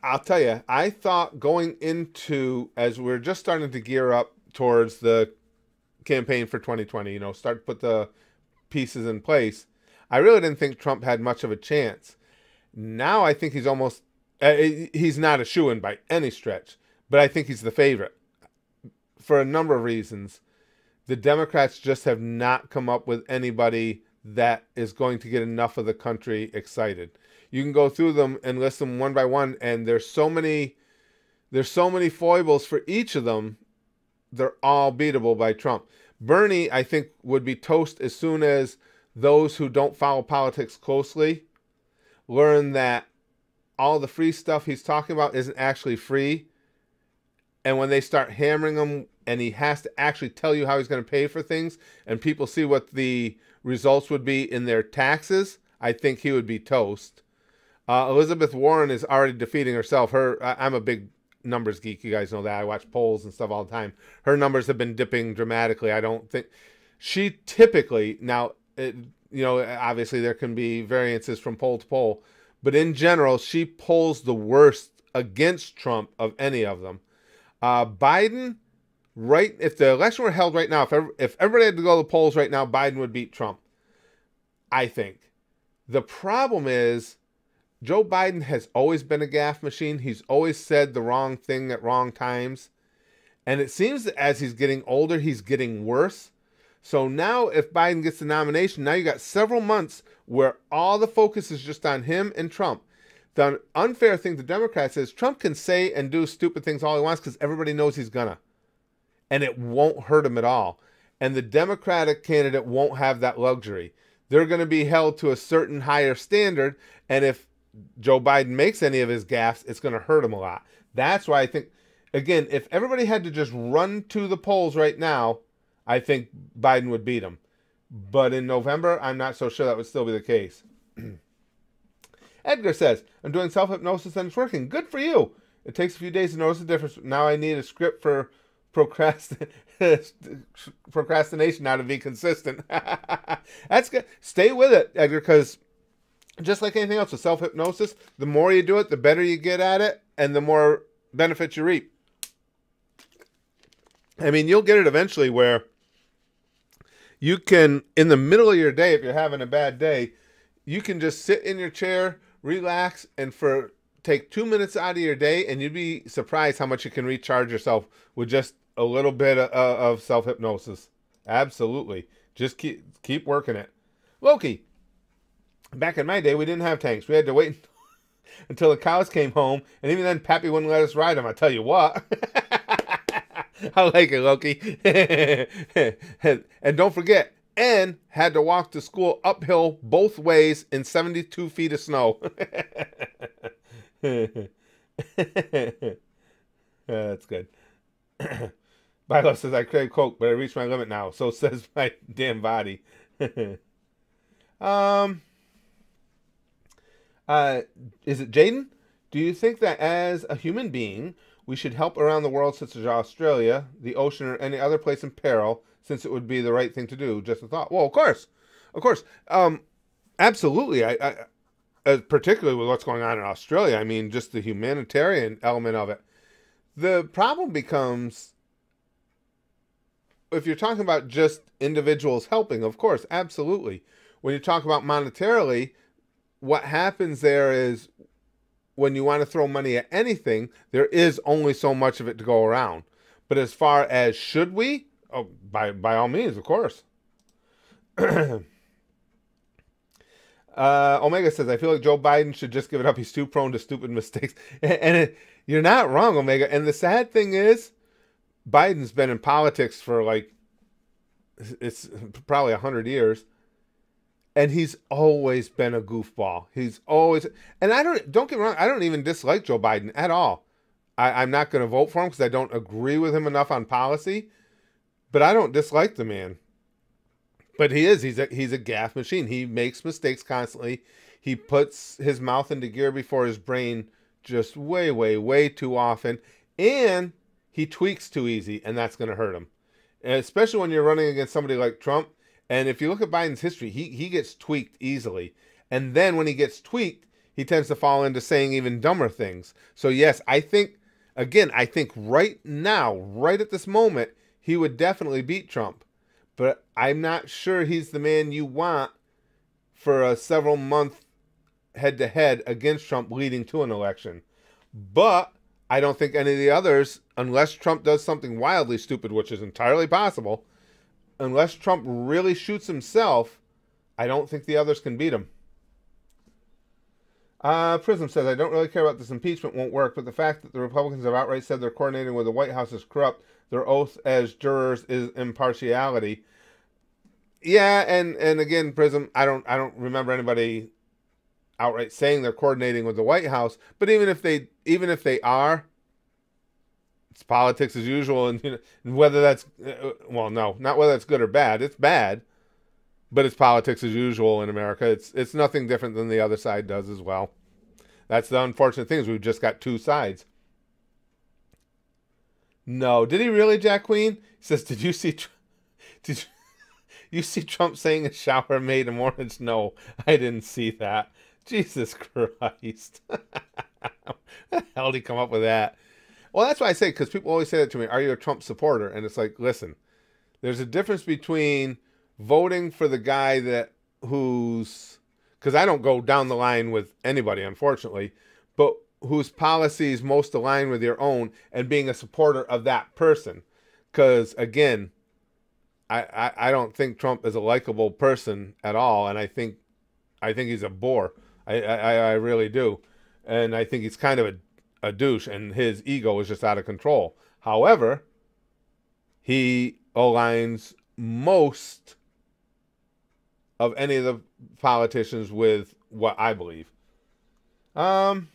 I'll tell you, I thought going into, as we're just starting to gear up towards the campaign for 2020, start to put the pieces in place, I really didn't think Trump had much of a chance. Now I think he's almost, he's not a shoo-in by any stretch, but I think he's the favorite for a number of reasons. The Democrats just have not come up with anybody that is going to get enough of the country excited. You can go through them and list them one by one, and there's so many foibles for each of them. They're all beatable by Trump. Bernie, I think, would be toast as soon as those who don't follow politics closely learn that all the free stuff he's talking about isn't actually free. And when they start hammering him and he has to actually tell you how he's going to pay for things and people see what the results would be in their taxes, I think he would be toast. Elizabeth Warren is already defeating herself. I'm a big numbers geek. You guys know that. I watch polls and stuff all the time. Her numbers have been dipping dramatically. I don't think she typically, now, obviously there can be variances from poll to poll, but in general, she polls the worst against Trump of any of them. Biden, if the election were held right now, if everybody had to go to the polls right now, Biden would beat Trump, I think. The problem is Joe Biden has always been a gaffe machine. He's always said the wrong thing at wrong times. And it seems that as he's getting older, he's getting worse. So now if Biden gets the nomination, now you got several months where all the focus is just on him and Trump. The unfair thing to Democrats is Trump can say and do stupid things all he wants because everybody knows he's gonna. And it won't hurt him at all. And the Democratic candidate won't have that luxury. They're going to be held to a certain higher standard. And if Joe Biden makes any of his gaffes, it's going to hurt him a lot. That's why I think, again, if everybody had to just run to the polls right now, I think Biden would beat him. But in November, I'm not so sure that would still be the case. Edgar says, I'm doing self-hypnosis and it's working. Good for you. It takes a few days to notice the difference. Now I need a script for procrastination now to be consistent. That's good. Stay with it, Edgar, because just like anything else with self-hypnosis, the more you do it, the better you get at it, and the more benefits you reap. I mean, you'll get it eventually where you can, in the middle of your day, if you're having a bad day, you can just sit in your chair, relax, and take 2 minutes out of your day, and you'd be surprised how much you can recharge yourself with just a little bit of self-hypnosis. Absolutely. Just keep working it. Loki, back in my day, we didn't have tanks. We had to wait until the cows came home, and even then, Pappy wouldn't let us ride them. I tell you what. I like it, Loki. And don't forget, and had to walk to school uphill both ways in 72 feet of snow. That's good. Bilo says, I crave Coke, but I reached my limit now. So says my damn body. Is it Jaden? Do you think that as a human being, we should help around the world such as Australia, the ocean, or any other place in peril, since it would be the right thing to do? Just a thought. Well, of course. Of course. Absolutely. I particularly with what's going on in Australia. I mean, just the humanitarian element of it. The problem becomes, if you're talking about just individuals helping, of course, absolutely. When you talk about monetarily, what happens there is when you want to throw money at anything, there is only so much of it to go around. But as far as should we? Oh, by all means, of course. Omega says, I feel like Joe Biden should just give it up. He's too prone to stupid mistakes. You're not wrong, Omega. And the sad thing is, Biden's been in politics for it's probably 100 years. And he's always been a goofball. He's always, and don't get me wrong, I don't even dislike Joe Biden at all. I'm not going to vote for him because I don't agree with him enough on policy, but I don't dislike the man. But he's a gaffe machine. He makes mistakes constantly. He puts his mouth into gear before his brain just way, way, way too often. And he tweaks too easy, and that's going to hurt him. And especially when you're running against somebody like Trump. And if you look at Biden's history, he gets tweaked easily. And then when he gets tweaked, he tends to fall into saying even dumber things. So yes, I think right now, right at this moment, he would definitely beat Trump. But I'm not sure he's the man you want for a several month head-to-head against Trump leading to an election. But I don't think any of the others, unless Trump does something wildly stupid, which is entirely possible, unless Trump really shoots himself, I don't think the others can beat him. Prism says, I don't really care about this impeachment won't work, but the fact that the Republicans have outright said they're coordinating with the White House is corrupt, their oath as jurors is impartiality. Yeah, and again, Prism, I don't remember anybody outright saying they're coordinating with the White House, but even if they are, it's politics as usual, and whether that's well, no, not whether it's good or bad. It's bad, but it's politics as usual in America. It's nothing different than the other side does as well. That's the unfortunate thing is we've just got two sides. No, did he really, Jack Queen? He says, "Did you see? Did you see Trump saying a shower made him orange?" No, I didn't see that. Jesus Christ! How the hell did he come up with that? Well, that's why I say, because people always say that to me. Are you a Trump supporter? And it's like, listen, there's a difference between voting for the guy who's, because I don't go down the line with anybody, unfortunately, but whose policies most align with your own, and being a supporter of that person. Because again, I don't think Trump is a likable person at all, and I think he's a bore. I really do, and I think he's kind of a douche, and his ego is just out of control. However, he aligns most of any of the politicians with what I believe. Did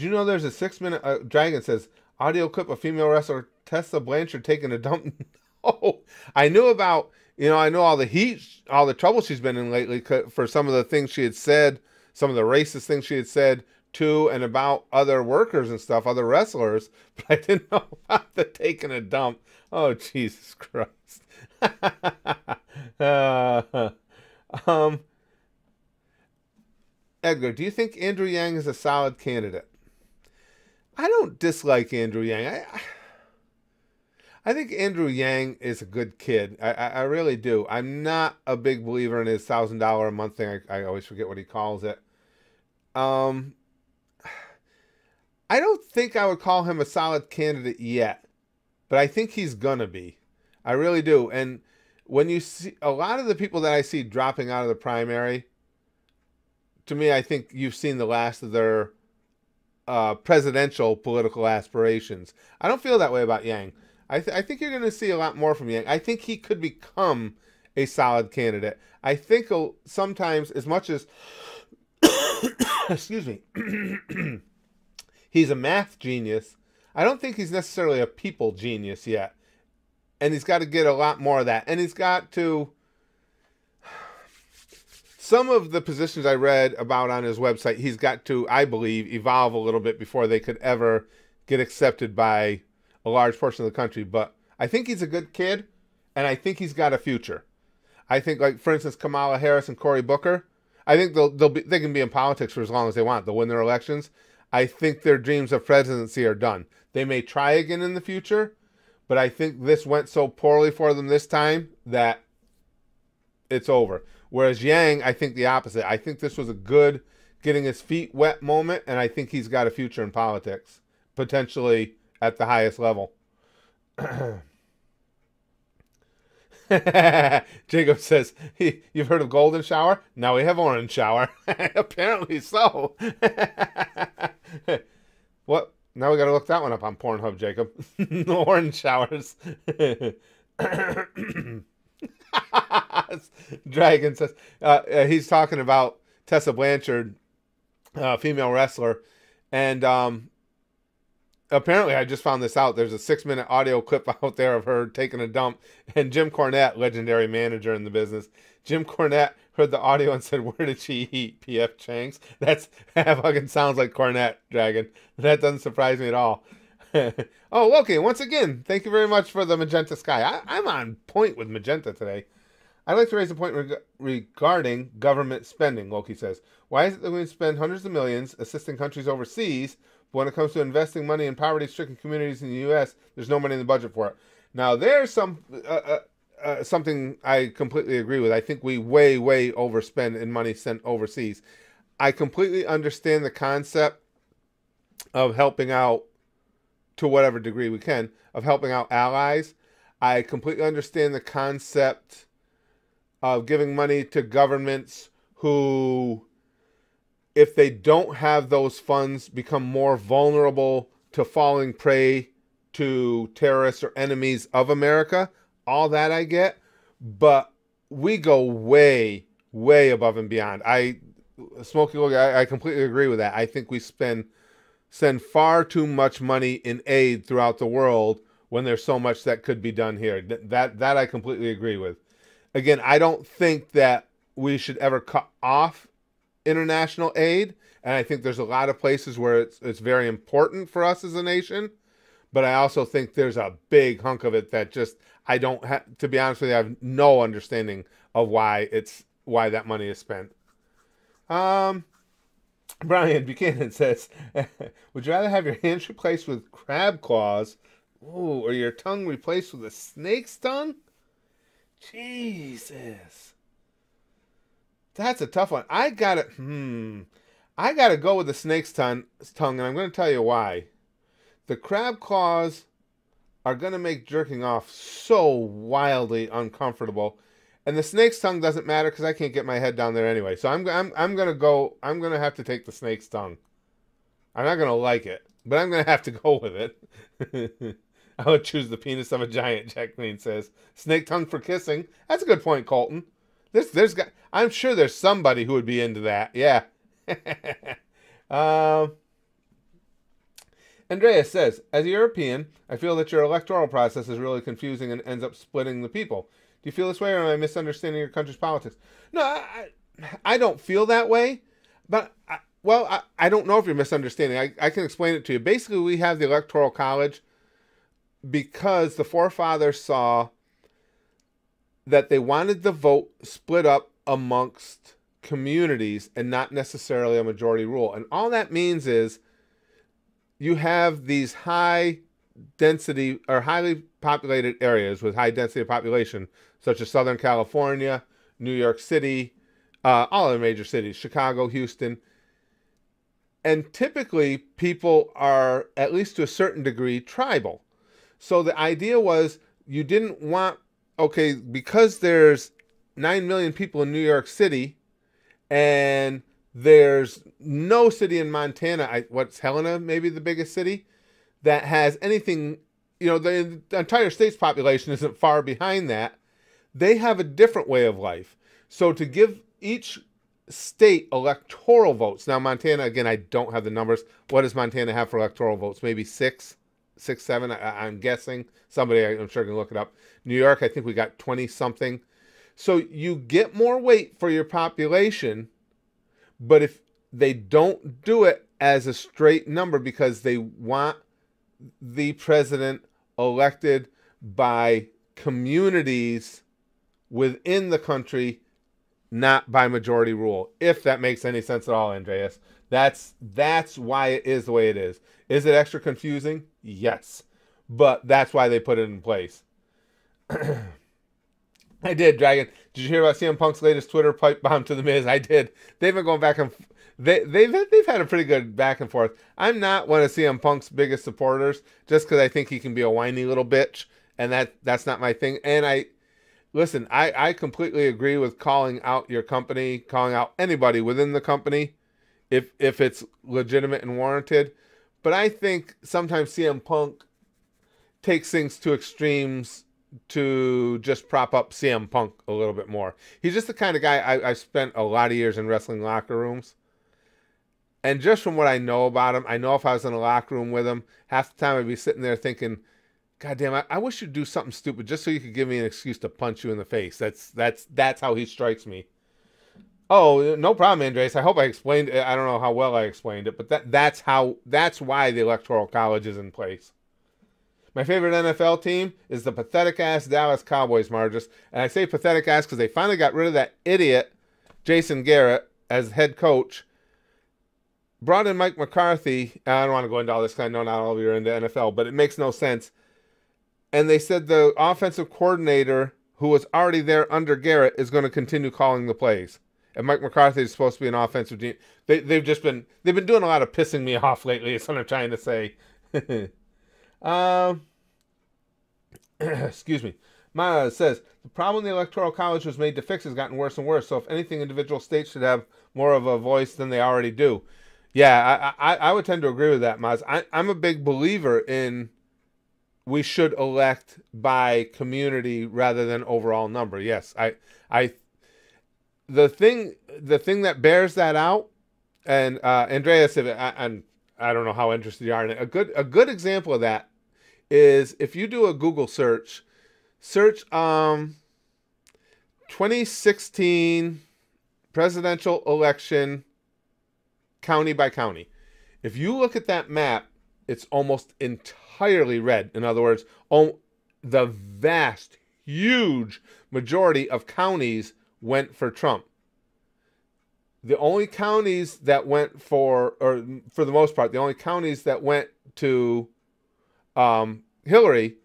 you know there's a 6-minute Dragon says audio clip of female wrestler Tessa Blanchard taking a dump? Oh, I knew about, I know all the heat, all the trouble she's been in lately for some of the things she had said, some of the racist things she had said to and about other workers and stuff, other wrestlers, but I didn't know about the taking a dump. Oh, Jesus Christ. Edgar, do you think Andrew Yang is a solid candidate? I don't dislike Andrew Yang. I think Andrew Yang is a good kid. I really do. I'm not a big believer in his $1,000 a month thing. I always forget what he calls it. I don't think I would call him a solid candidate yet, but I think he's gonna be. I really do. And when you see a lot of the people that I see dropping out of the primary, to me, I think you've seen the last of their presidential political aspirations. I don't feel that way about Yang. I think you're going to see a lot more from Yang. I think he could become a solid candidate. I think sometimes, as much as, excuse me, he's a math genius, I don't think he's necessarily a people genius yet. And he's got to get a lot more of that. And he's got to... Some of the positions I read about on his website, he's got to, I believe, evolve a little bit before they could ever get accepted by a large portion of the country. But I think he's a good kid, and I think he's got a future. I think, like, for instance, Kamala Harris and Cory Booker, I think they can be in politics for as long as they want. They'll win their elections. I think their dreams of presidency are done. They may try again in the future, but I think this went so poorly for them this time that it's over. Whereas Yang, I think the opposite. I think this was a good getting his feet wet moment, and I think he's got a future in politics, potentially at the highest level. Jacob says, you've heard of golden shower? Now we have orange shower. Apparently so. What? Now we got to look that one up on Pornhub, Jacob. Orange showers. Dragon says he's talking about Tessa Blanchard, female wrestler, and apparently I just found this out. There's a 6-minute audio clip out there of her taking a dump, and Jim Cornette, legendary manager in the business, Jim Cornette heard the audio and said, "Where did she eat? P.F. Chang's?" That fucking sounds like Cornette, Dragon. That doesn't surprise me at all. Oh, Loki, once again, thank you very much for the magenta sky. I'm on point with magenta today. I'd like to raise a point regarding government spending, Loki says. Why is it that we spend hundreds of millions assisting countries overseas, but when it comes to investing money in poverty-stricken communities in the U.S., there's no money in the budget for it? Now, there's something I completely agree with. I think we way overspend in money sent overseas. I completely understand the concept of helping out, to whatever degree we can, of helping out allies. I completely understand the concept of giving money to governments who, if they don't have those funds, become more vulnerable to falling prey to terrorists or enemies of America. all that I get, but we go way, way above and beyond. Smokey Look, I completely agree with that. I think we send far too much money in aid throughout the world when there's so much that could be done here. That I completely agree with. Again, I don't think that we should ever cut off international aid, and I think there's a lot of places where it's very important for us as a nation, but I also think there's a big hunk of it that just I don't have, to be honest with you, I have no understanding of why that money is spent. Brian Buchanan says, would you rather have your hands replaced with crab claws, or your tongue replaced with a snake's tongue? Jesus. That's a tough one. I gotta go with the snake's tongue, and I'm going to tell you why. The crab claws are going to make jerking off so wildly uncomfortable, and the snake's tongue doesn't matter because I can't get my head down there anyway. So I'm going to have to take the snake's tongue. I'm not going to like it, but I'm going to have to go with it. I would choose the penis of a giant, Jack Queen says. Snake tongue for kissing. That's a good point, Colton. I'm sure there's somebody who would be into that. Yeah. Andreas says, as a European, I feel that your electoral process is really confusing and ends up splitting the people. Do you feel this way, or am I misunderstanding your country's politics? No, I don't feel that way, but I don't know if you're misunderstanding. I can explain it to you. Basically, we have the Electoral College because the forefathers saw that they wanted the vote split up amongst communities and not necessarily a majority rule. And all that means is you have these high density or highly populated areas with high density of population, such as Southern California, New York City, all the major cities, Chicago, Houston. And typically people are, at least to a certain degree, tribal. So the idea was you didn't want, okay, because there's 9 million people in New York City and there's no city in Montana, what's Helena, maybe the biggest city, that has anything, the entire state's population isn't far behind that. They have a different way of life. So to give each state electoral votes, now Montana, again, I don't have the numbers. What does Montana have for electoral votes? Maybe 6, 7, I'm guessing. Somebody, I'm sure, can look it up. New York, I think we got 20-something. So you get more weight for your population, but if they don't do it as a straight number because they want the president elected by communities within the country, not by majority rule, if that makes any sense at all, Andreas. That's why it is the way it is. Is it extra confusing? Yes. But that's why they put it in place. I did, Dragon. Did you hear about CM Punk's latest Twitter pipe bomb to The Miz? I did. They've been going back and they've had a pretty good back and forth. I'm not one of CM Punk's biggest supporters, just because I think he can be a whiny little bitch, and that's not my thing. And I completely agree with calling out your company, calling out anybody within the company, if it's legitimate and warranted. But I think sometimes CM Punk takes things to extremes to just prop up CM Punk a little bit more. He's just the kind of guy, I've spent a lot of years in wrestling locker rooms. And just from what I know about him, I know if I was in a locker room with him, half the time I'd be sitting there thinking, God damn, I wish you'd do something stupid just so you could give me an excuse to punch you in the face. That's how he strikes me. Oh, no problem, Andres. I hope I explained it. I don't know how well I explained it, but that's why the Electoral College is in place. My favorite NFL team is the pathetic-ass Dallas Cowboys, Margus. And I say pathetic-ass because they finally got rid of that idiot, Jason Garrett, as head coach. Brought in Mike McCarthy. I don't want to go into all this because I know not all of you are into NFL, but it makes no sense. And they said the offensive coordinator, who was already there under Garrett, is going to continue calling the plays. And Mike McCarthy is supposed to be an offensive team. They've been doing a lot of pissing me off lately, is what I'm trying to say. Excuse me. Maya says, the problem the Electoral College was made to fix has gotten worse and worse. So if anything, individual states should have more of a voice than they already do. Yeah, I would tend to agree with that, Maz. I'm a big believer in we should elect by community rather than overall number. Yes, I the thing that bears that out, and Andreas, I don't know how interested you are in it. A good example of that is if you do a Google search 2016 presidential election county by county. If you look at that map, it's almost entirely red. In other words, the vast, huge majority of counties went for Trump. The only counties that went for the most part, the only counties that went to Hillary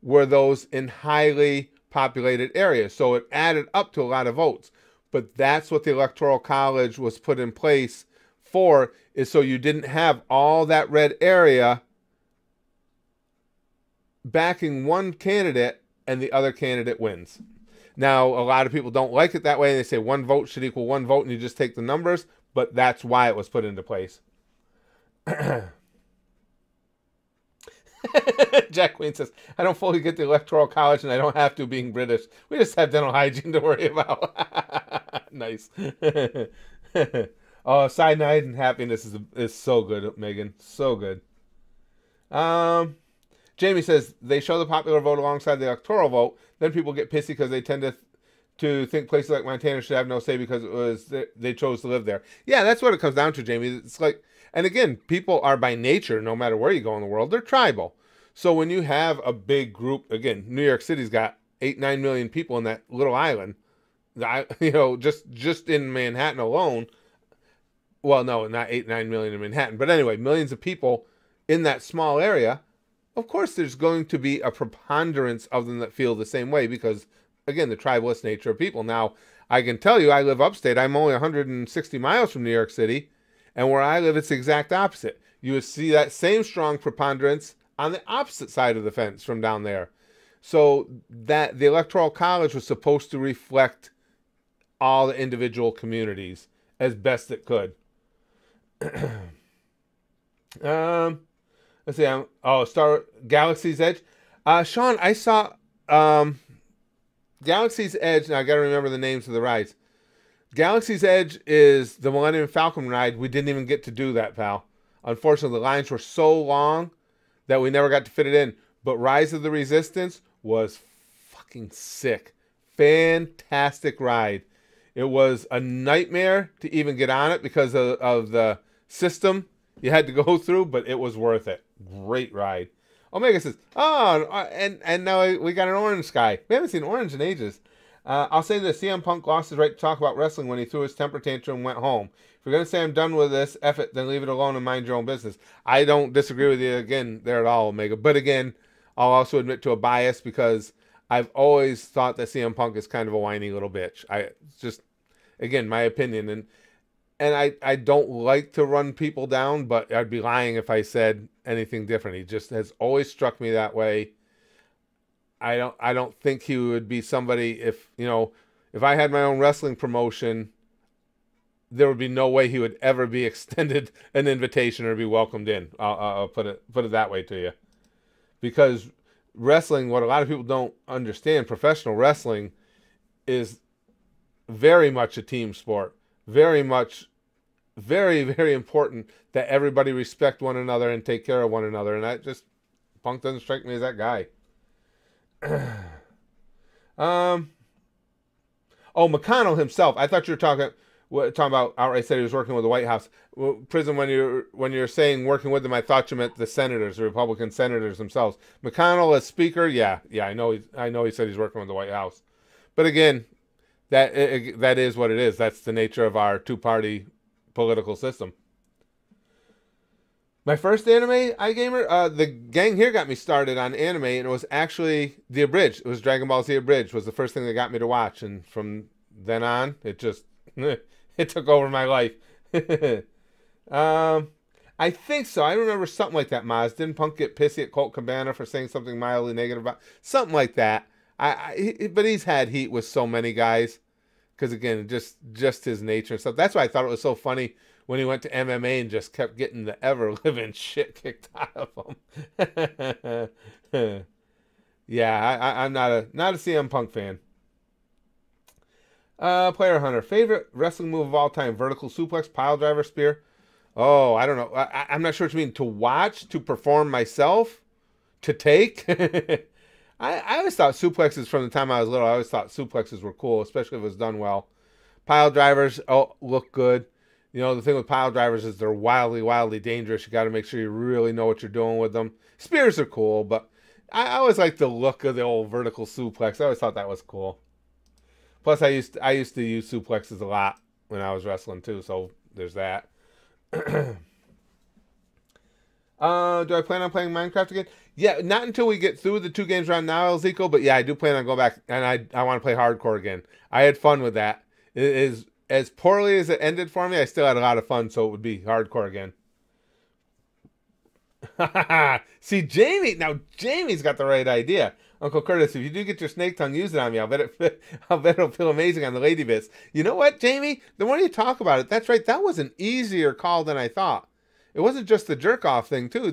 were those in highly populated areas. So it added up to a lot of votes. But that's what the Electoral College was put in place for, is so you didn't have all that red area backing one candidate and the other candidate wins. Now, a lot of people don't like it that way. They say one vote should equal one vote, and you just take the numbers. But that's why it was put into place. Jack Queen says, I don't fully get the Electoral College, and I don't have to, being British. We just have dental hygiene to worry about. Nice. Oh, cyanide and happiness is so good, Megan. So good. Jamie says, they show the popular vote alongside the electoral vote. Then people get pissy because they tend to think places like Montana should have no say because they chose to live there. Yeah, that's what it comes down to, Jamie. It's like, and again, people are by nature, no matter where you go in the world, they're tribal. So when you have a big group, again, New York City's got 8-9 million people in that little island. Just in Manhattan alone. Well, no, not 8-9 million in Manhattan, but anyway, millions of people in that small area. Of course, there's going to be a preponderance of them that feel the same way because, again, the tribalist nature of people. Now, I can tell you, I live upstate. I'm only 160 miles from New York City, and where I live, it's the exact opposite. You would see that same strong preponderance on the opposite side of the fence from down there. So that the Electoral College was supposed to reflect all the individual communities as best it could. Let's see. Galaxy's Edge. Sean, I saw Galaxy's Edge. Now I got to remember the names of the rides. Galaxy's Edge is the Millennium Falcon ride. We didn't even get to do that, pal. Unfortunately, the lines were so long that we never got to fit it in. But Rise of the Resistance was fucking sick. Fantastic ride. It was a nightmare to even get on it because of the system you had to go through, but it was worth it. Great ride. Omega says, and now we got an orange sky. We haven't seen orange in ages. I'll say this, CM Punk lost his right to talk about wrestling when he threw his temper tantrum and went home. If you're going to say I'm done with this, F it, then leave it alone and mind your own business. I don't disagree with you again there at all, Omega. But again, I'll also admit to a bias because I've always thought that CM Punk is kind of a whiny little bitch. Again, my opinion. And I don't like to run people down, but I'd be lying if I said anything different. He just has always struck me that way. I don't think he would be somebody if I had my own wrestling promotion, there would be no way he would ever be extended an invitation or be welcomed in. I'll put it that way to you. Because wrestling, what a lot of people don't understand, professional wrestling is very much a team sport. Very much, very, very important that everybody respect one another and take care of one another. And Punk doesn't strike me as that guy. McConnell himself. I thought you were talking about outright said he was working with the White House. Prison, when you're saying working with them, I thought you meant the senators, the Republican senators themselves. McConnell as speaker, yeah, I know he said he's working with the White House. But again, that is what it is. That's the nature of our two-party political system. My first anime iGamer, the gang here got me started on anime, and it was actually The Abridged. It was Dragon Ball Z Abridged was the first thing that got me to watch, and from then on, it just it took over my life. I think so. I remember something like that, Maz. Didn't Punk get pissy at Colt Cabana for saying something mildly negative about something like that? But he's had heat with so many guys because again, just his nature and stuff. That's why I thought it was so funny when he went to MMA and just kept getting the ever living shit kicked out of him. Yeah, I'm not a CM Punk fan. Player Hunter, favorite wrestling move of all time: vertical suplex, pile driver, spear. Oh, I don't know. I'm not sure what you mean. To watch, to perform myself, to take. I always thought suplexes from the time I was little. I always thought suplexes were cool, especially if it was done well. Pile drivers, look good. You know, the thing with pile drivers is they're wildly, wildly dangerous. You got to make sure you really know what you're doing with them. Spears are cool, but I always like the look of the old vertical suplex. I always thought that was cool. Plus, I used to use suplexes a lot when I was wrestling too. So there's that. Do I plan on playing Minecraft again? Yeah, not until we get through the 2 games round now, El Zico. But yeah, I do plan on going back, and I want to play hardcore again. I had fun with that. It is as poorly as it ended for me. I still had a lot of fun, so it would be hardcore again. See, Jamie's got the right idea. Uncle Curtis, if you do get your snake tongue, use it on me. I'll bet it'll feel amazing on the lady bits. You know what, Jamie? The more you talk about it, that's right. That was an easier call than I thought. It wasn't just the jerk off thing too.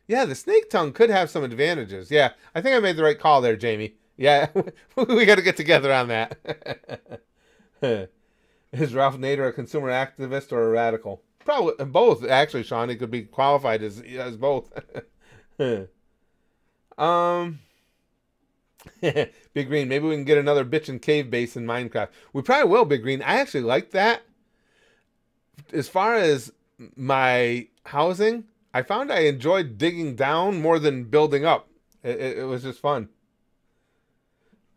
Yeah, the snake tongue could have some advantages. Yeah, I think I made the right call there, Jamie. Yeah, we got to get together on that. Is Ralph Nader a consumer activist or a radical? Probably both, actually, Sean. He could be qualified as both. Big Green, maybe we can get another bitchin' cave base in Minecraft. We probably will, Big Green. I actually like that. As far as my housing, I found I enjoyed digging down more than building up. It was just fun.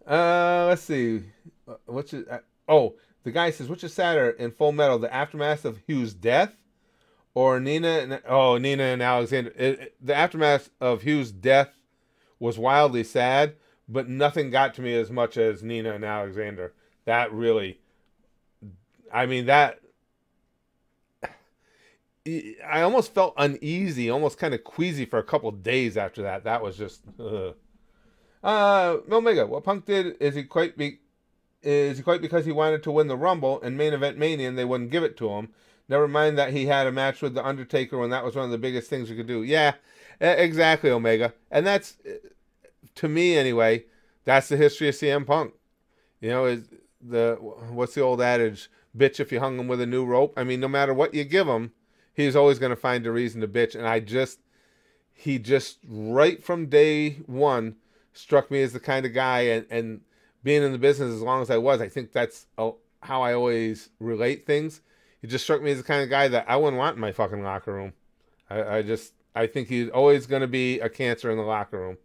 Let's see. The guy says, which is sadder in Full Metal, the aftermath of Hugh's death or Nina and Alexander? The aftermath of Hugh's death was wildly sad, but nothing got to me as much as Nina and Alexander. That really, I almost felt uneasy, almost kind of queasy for a couple days after that. That was just, Omega, what Punk did, is he quite because he wanted to win the Rumble and Main Event Mania and they wouldn't give it to him. Never mind that he had a match with The Undertaker when that was one of the biggest things you could do. Yeah, exactly, Omega. And that's, to me anyway, that's the history of CM Punk. You know, what's the old adage? Bitch if you hung him with a new rope. I mean, no matter what you give him, he's always going to find a reason to bitch. And he just right from day one struck me as the kind of guy, and being in the business as long as I was, I think that's how I always relate things. He just struck me as the kind of guy that I wouldn't want in my fucking locker room. I think he's always going to be a cancer in the locker room.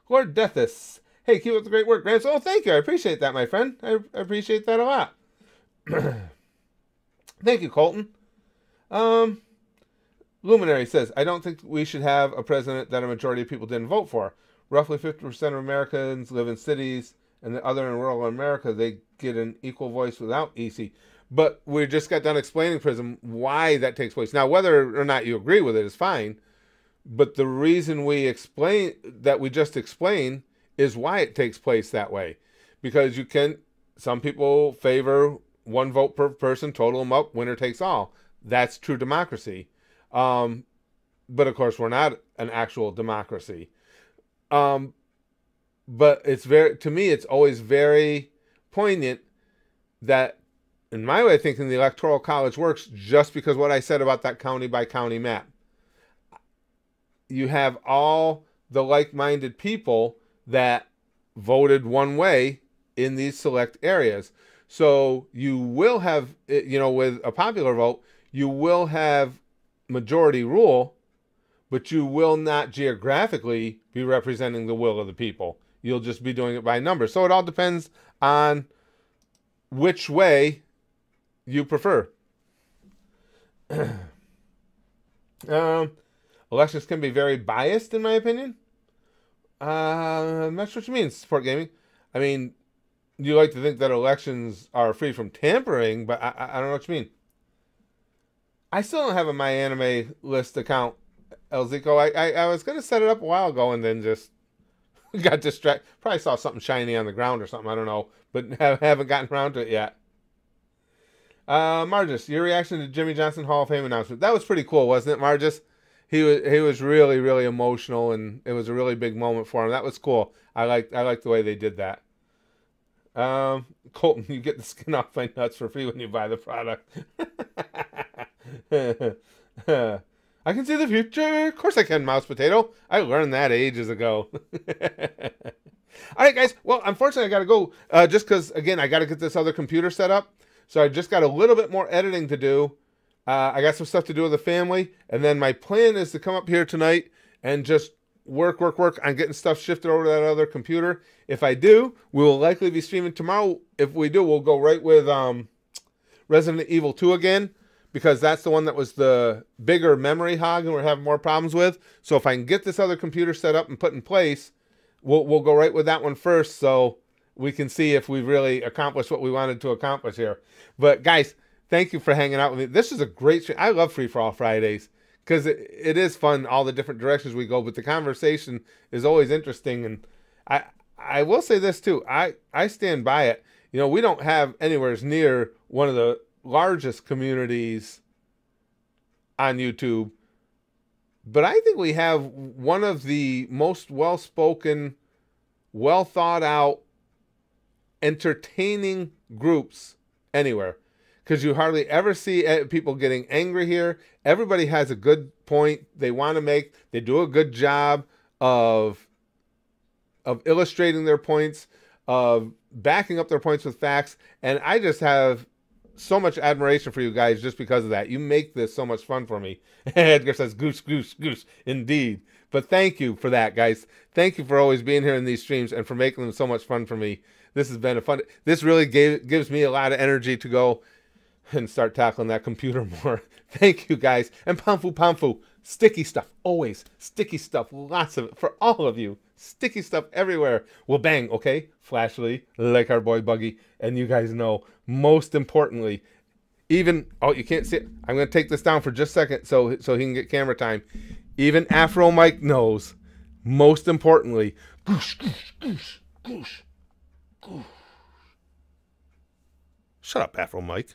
Lord Deathus. Hey, keep up the great work, Grant. Oh, thank you. I appreciate that, my friend. I appreciate that a lot. Thank you, Colton. Luminary says, I don't think we should have a president that a majority of people didn't vote for. Roughly 50% of Americans live in cities, and the other in rural America, they get an equal voice without EC. But we just got done explaining, Prism, why that takes place. Now, whether or not you agree with it is fine, but the reason we just explain is why it takes place that way. Because some people favor one vote per person, total them up, winner takes all. That's true democracy. But of course, we're not an actual democracy. But to me, it's always very poignant that, in my way of thinking, the Electoral College works just because what I said about that county by county map. You have all the like-minded people that voted one way in these select areas. So you will have, with a popular vote, you will have majority rule, but you will not geographically be representing the will of the people. You'll just be doing it by numbers. So it all depends on which way you prefer. Elections can be very biased, in my opinion. I'm not sure what you mean, Sport Gaming. I mean, you like to think that elections are free from tampering, but I don't know what you mean. I still don't have a My Anime List account, El Zico. I was going to set it up a while ago and then just got distracted. Probably saw something shiny on the ground or something, I don't know. But haven't gotten around to it yet. Margus, your reaction to Jimmy Johnson Hall of Fame announcement. That was pretty cool, wasn't it, Margus? He was really, really emotional, and it was a really big moment for him. That was cool. I liked the way they did that. Colton, you get the skin off my nuts for free when you buy the product. I can see the future. Of course I can, Mouse Potato. I learned that ages ago. All right, guys. Well, unfortunately, I got to go just because, again, I got to get this other computer set up. So I just got a little bit more editing to do. I got some stuff to do with the family. And then my plan is to come up here tonight and just work on getting stuff shifted over to that other computer. If I do, we will likely be streaming tomorrow. If we do, we'll go right with Resident Evil 2 again, because that's the one that was the bigger memory hog and we're having more problems with. So if I can get this other computer set up and put in place, we'll go right with that one first, so we can see if we've really accomplished what we wanted to accomplish here. But guys, thank you for hanging out with me. This is a great stream. I love Free For All Fridays because it is fun, all the different directions we go, but the conversation is always interesting. And I will say this too. I stand by it. You know, we don't have anywhere near one of the largest communities on YouTube, but I think we have one of the most well-spoken, well-thought-out, entertaining groups anywhere. Because you hardly ever see people getting angry here. Everybody has a good point they want to make. They do a good job of illustrating their points, of backing up their points with facts. And I just have so much admiration for you guys just because of that. You make this so much fun for me. Edgar says, goose, goose, goose. Indeed. But thank you for that, guys. Thank you for always being here in these streams and for making them so much fun for me. This has been a fun... This really gives me a lot of energy to go and start tackling that computer more. Thank you, guys. And Pamfu, sticky stuff. Always. Sticky stuff. Lots of it for all of you. Sticky stuff everywhere. Well, bang, okay? Flashly, like our boy Buggy. And you guys know, most importantly, even... Oh, you can't see it. I'm going to take this down for just a second so he can get camera time. Even Afro Mike knows, most importantly, goosh, goosh, goosh, goosh, goosh. Shut up, Afro Mike.